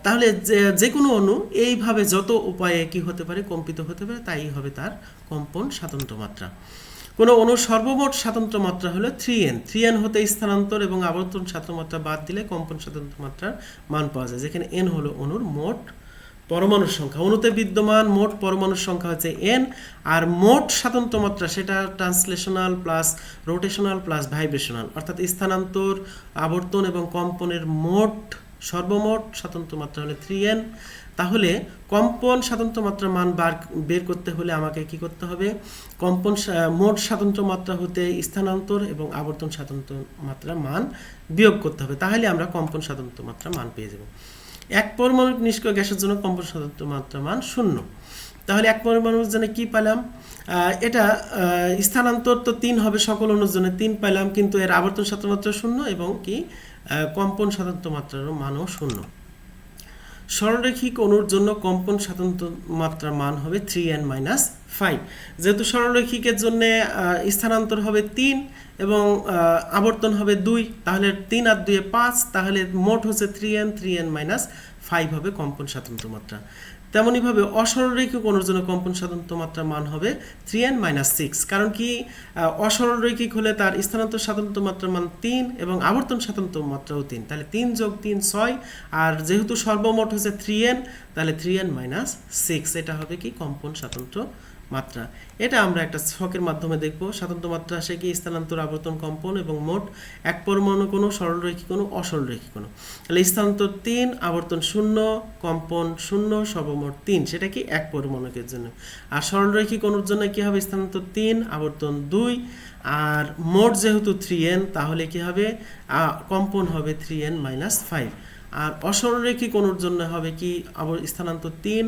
Speaker 1: তাহলে যে কোনো অণু এইভাবে যত উপায়ে কি হতে পারে, কম্পিত হতে পারে, তাই হবে তার কম্পন স্বাতন্ত্র মাত্রা। কোনো অণুর সর্বমোট স্বাতন্ত্র মাত্রা হলো 3n। 3n হতে স্থানান্তর এবং আবর্তন স্বাতন্ত্র মাত্রা বাদ দিলে কম্পন স্বাতন্ত্র মাত্রার মান পাওয়া যায়, যেখানে n হলো অণুর মোট পরমাণুর সংখ্যা। অণুতে বিদ্যমান মোট পরমাণুর সংখ্যা হচ্ছে n, আর মোট স্বাতন্ত্র মাত্রা সেটা translational plus rotational plus vibrational, অর্থাৎ স্থানান্তর, আবর্তন এবং কম্পনের সর্বমোট স্বাতন্ত্র মাত্রা হলো 3n। তাহলে কম্পন স্বাতন্ত্র মাত্রার মান বের করতে হলে আমাকে কি করতে হবে, মোট স্বাতন্ত্র মাত্রা হতে স্থানান্তর এবং আবর্তন স্বাতন্ত্র মাত্রার মান বিয়োগ করতে হবে, তাহলে আমরা কম্পন স্বাতন্ত্র মাত্রার মান পেয়ে যাব। এক পরমাণু নিষ্ক্রিয় গ্যাসের জন্য কম্পন স্বাতন্ত্র মাত্রার মান 0। তাহলে এক পরমাণুর জন্য কি পেলাম, এটা স্থানান্তর তো 3 হবে, সকল অণুর জন্য 3 পেলাম, কিন্তু এর আবর্তন স্বাতন্ত্র মাত্রা 0 এবং কি কম্পন স্বাতন্ত্র মাত্রার মানও 0। সরলরৈখিক অণুর জন্য কম্পন স্বাতন্ত্র মাত্রার মান হবে 3n-5। যেহেতু সরলরৈখিকের জন্য স্থানান্তর হবে 3 এবং আবর্তন হবে 2, তাহলে 3 আর 2 5, তাহলে মোট হচ্ছে 3n হবে কম্পন স্বাতন্ত্র মাত্রা। তেমনইভাবে অসরলরৈখিক অণুর জন্য কম্পন স্বাতন্ত্র মাত্রার মান হবে 3n-6। কারণ কি, অসরলরৈখিক হলে তার স্থানান্তর স্বাতন্ত্র মাত্রার মান 3 এবং আবর্তন স্বাতন্ত্র মাত্রাও 3, তাহলে 3 + 3 6, আর যেহেতু সর্বমোট হচ্ছে 3n, তাহলে 3n-6, এটা হবে কি কম্পন স্বাতন্ত্র মাত্রা। এটা আমরা একটা ছকের মাধ্যমে দেখব। স্বাতন্ত্র মাত্রা আসে কি স্থানান্তর, আবর্তন, কম্পন এবং মোট এক পরমাণু কোনো, সরলরৈখিক কোনো, অসরলরৈখিক কোনো। তাহলে স্থানান্তর 3, আবর্তন 0, কম্পন 0, সর্বমোট 3, সেটা কি এক পরমাণুকের জন্য। আর সরলরৈখিক অণুর জন্য কি হবে, স্থানান্তর 3, আবর্তন 2, আর মোট যেহেতু 3n, তাহলে কি হবে কম্পন হবে 3n-5। আর অসরলরৈখিক অণুর জন্য হবে কি স্থানান্তর 3,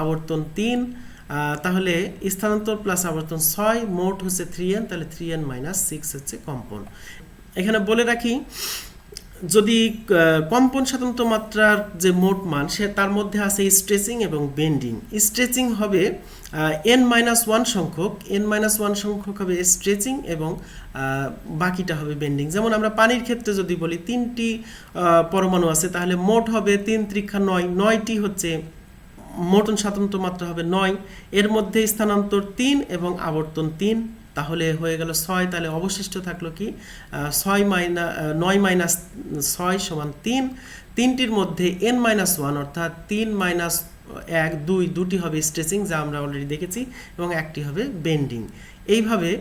Speaker 1: আবর্তন 3, তাহলে স্থানান্তর প্লাস আবর্তন 6, মোট হচ্ছে 3n, তাহলে 3n-6 হচ্ছে কম্পন। এখানে বলে রাখি যদি কম্পন স্বাতন্ত্র মাত্রার যে মোট মান সে তার মধ্যে আছে স্ট্রেচিং এবং বেন্ডিং। স্ট্রেচিং হবে n-1 সংখ্যক, n-1 সংখ্যক হবে স্ট্রেচিং এবং বাকিটা হবে বেন্ডিং। যেমন আমরা পানির ক্ষেত্রে যদি বলি 3টি পরমাণু আছে, তাহলে মোট হবে 3 × 9, 9টি হচ্ছে মোটন স্বাতন্ত্র মাত্রা হবে 9, এর মধ্যে স্থানান্তর 3 এবং আবর্তন 3, তাহলে হয়ে গেল 6। তাহলে অবশিষ্ট থাকলো কি 9 - 6 = 3। 3টির মধ্যে n-1 অর্থাৎ 3 - 1 2, দুটি হবে স্ট্রেচিং যা আমরা অলরেডি দেখেছি এবং একটি হবে বেন্ডিং। এইভাবে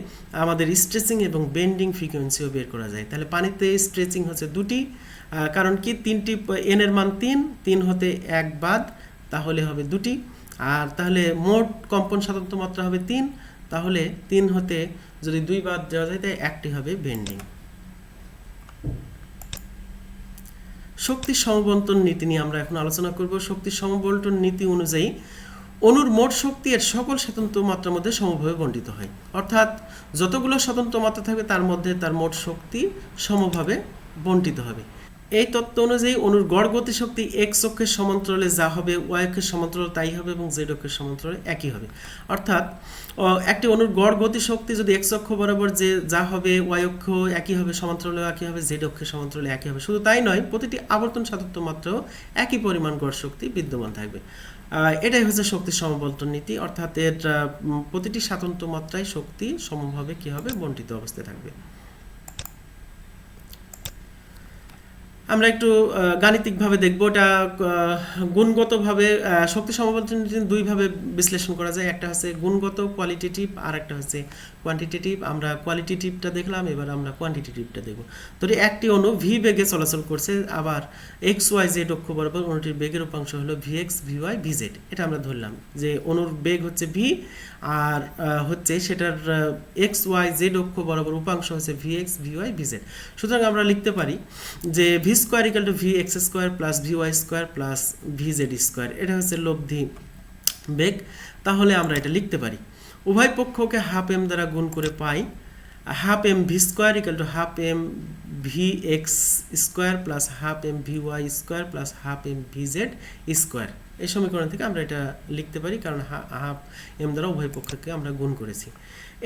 Speaker 1: আমাদের স্ট্রেচিং এবং বেন্ডিং ফ্রিকোয়েন্সিও বের করা যায়। তাহলে পানিতে স্ট্রেচিং হচ্ছে দুটি, কারণ কি 3টি n এর মান 3 হতে 1 বাদ, তাহলে হবে দুটি। আর তাহলে মোট কম্পন স্বাতন্ত্র মাত্রা হবে 3, তাহলে 3 হতে যদি 2 বাদ দেওয়া যায় তাই একটি হবে বেন্ডিং। শক্তি সমবন্টন নীতি নিয়ে আমরা এখন আলোচনা করব। শক্তি সমবন্টন নীতি অনুযায়ী অণুর মোট শক্তি এর সকল স্বতন্ত্র মাত্রার মধ্যে সমভাবে বণ্টিত হয়, অর্থাৎ যতগুলো স্বতন্ত্র মাত্রা থাকবে তার মধ্যে তার মোট শক্তি সমভাবে বণ্টিত হবে। এই তত্ত্ব অনুযায়ী অণুর গড় গতিশক্তি এক্স অক্ষের সমান্তরালে যা হবে ওয়াই অক্ষের সমান্তরালে তাই হবে এবং জেড অক্ষের সমান্তরালে একই হবে। অর্থাৎ একটি অণুর গড় গতিশক্তি যদি এক্স অক্ষ বরাবর যে যা হবে ওয়াই অক্ষ একই হবে, সমান্তরালে একই হবে, জেড অক্ষের সমান্তরালে একই হবে। শুধু তাই নয়, প্রতিটি আবর্তন স্বাতন্ত্র মাত্রাও একই পরিমাণ গড় শক্তি বিদ্যমান থাকবে। এটাই হচ্ছে শক্তি সমবন্টন নীতি, অর্থাৎ এর প্রতিটি স্বাতন্ত্র মাত্রায় শক্তি সমভাবে কি হবে বণ্টিত অবস্থায় থাকবে। আমরা একটু গাণিতিকভাবে দেখব। এটা গুণগতভাবে শক্তি সমবন্টন নীতি দুইভাবে বিশ্লেষণ করা যায়, একটা হচ্ছে গুণগত কোয়ালিটেটিভ আর একটা হচ্ছে কোয়ান্টিটেটিভ। আমরা কোয়ালিটেটিভটা দেখলাম, এবার আমরা কোয়ান্টিটেটিভটা দেখব। তো একটি অণু ভি বেগে চলাচল করছে, আবার এক্স ওয়াই জেড অক্ষ বরাবর অণুটির বেগের উপাংশ হলো V X V Y V Z. এটা আমরা ধরলাম যে অণুর বেগ হচ্ছে ভি আর হচ্ছে সেটার এক্স ওয়াই জেড অক্ষ বরাবর উপাংশ হচ্ছে V X V Y V Z. সুতরাং আমরা লিখতে পারি যে V square equal to V x square plus V Y square plus V Z square, এটা হচ্ছে লব্ধি বেগ। তাহলে আমরা এটা লিখতে পারি উভয় পক্ষকে হাফ এম দ্বারা গুণ করে পাই half M v square equal to half M V x square plus half M v Y square plus half M V Z square. এই সমীকরণ থেকে আমরা এটা লিখতে পারি, কারণ হাফ এম দ্বারা উভয় পক্ষকে আমরা গুণ করেছি।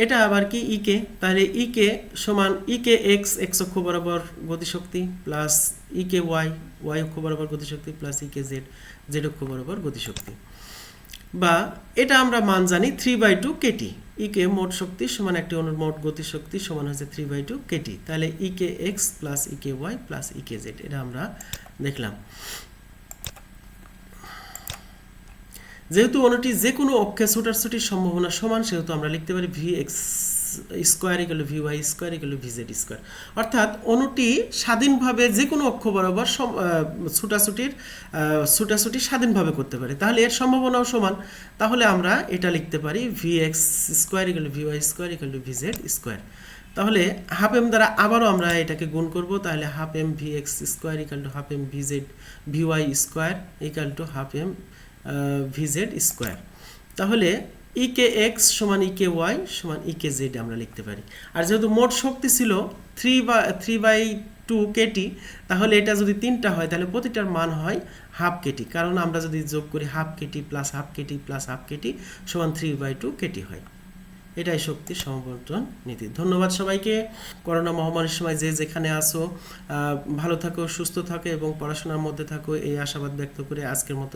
Speaker 1: এটা আবার কি ইকে, তাহলে ইকে সমান ইকে এক্স এক্স অক্ষ বরাবর গতিশক্তি প্লাস ইকে ওয়াই ওয়াই অক্ষ বরাবর গতিশক্তি প্লাস ইকে জেড জেড অক্ষ বরাবর গতিশক্তি, বা এটা আমরা মান জানি 3/2 কেটি। ইকে মোট শক্তি সমান একটি অণুর মোট গতিশক্তি সমান হচ্ছে 3/2 কেটি। তাহলে ইকে x plus EK y plus EK z, এটা আমরা দেখলাম। যেহেতু অণুটি যে কোনো অক্ষে ছোটাছুটির সম্ভাবনা সমান, সেহেতু আমরা লিখতে পারি V x square equal V Y square equal V Z square. অর্থাৎ অণুটি স্বাধীনভাবে যে কোনো অক্ষ বরাবর ছোটাছুটি স্বাধীনভাবে করতে পারে, তাহলে এর সম্ভাবনাও সমান। তাহলে আমরা এটা লিখতে পারি V x square equal V Y square equal V Z square. তাহলে হাফ এম দ্বারা আবারও আমরা এটাকে গুণ করব, তাহলে half M V x square equal to half M V Z V Y square equal to half M V Z square. তাহলে ইকে x সমান ইকে ওয়াই সমান ইকে জেড আমরা লিখতে পারি। আর যেহেতু মোট শক্তি ছিল 3/2 কেটি, তাহলে এটা যদি 3টা হয় তাহলে প্রতিটার মান হয় হাফ কেটি, কারণ আমরা যদি যোগ করি half Katie plus half Katie plus half Katie সমান 3/2 কেটি হয়। এটাই শক্তি সমবন্টন নীতি। ধন্যবাদ সবাইকে। করোনা মহামারীর সময় যে যেখানে আসো ভালো থাকো, সুস্থ থাকো এবং পড়াশোনার মধ্যে থাকো, এই আশাবাদ ব্যক্ত করে আজকের মতো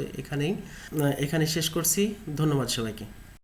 Speaker 1: এখানে শেষ করছি। ধন্যবাদ সবাইকে।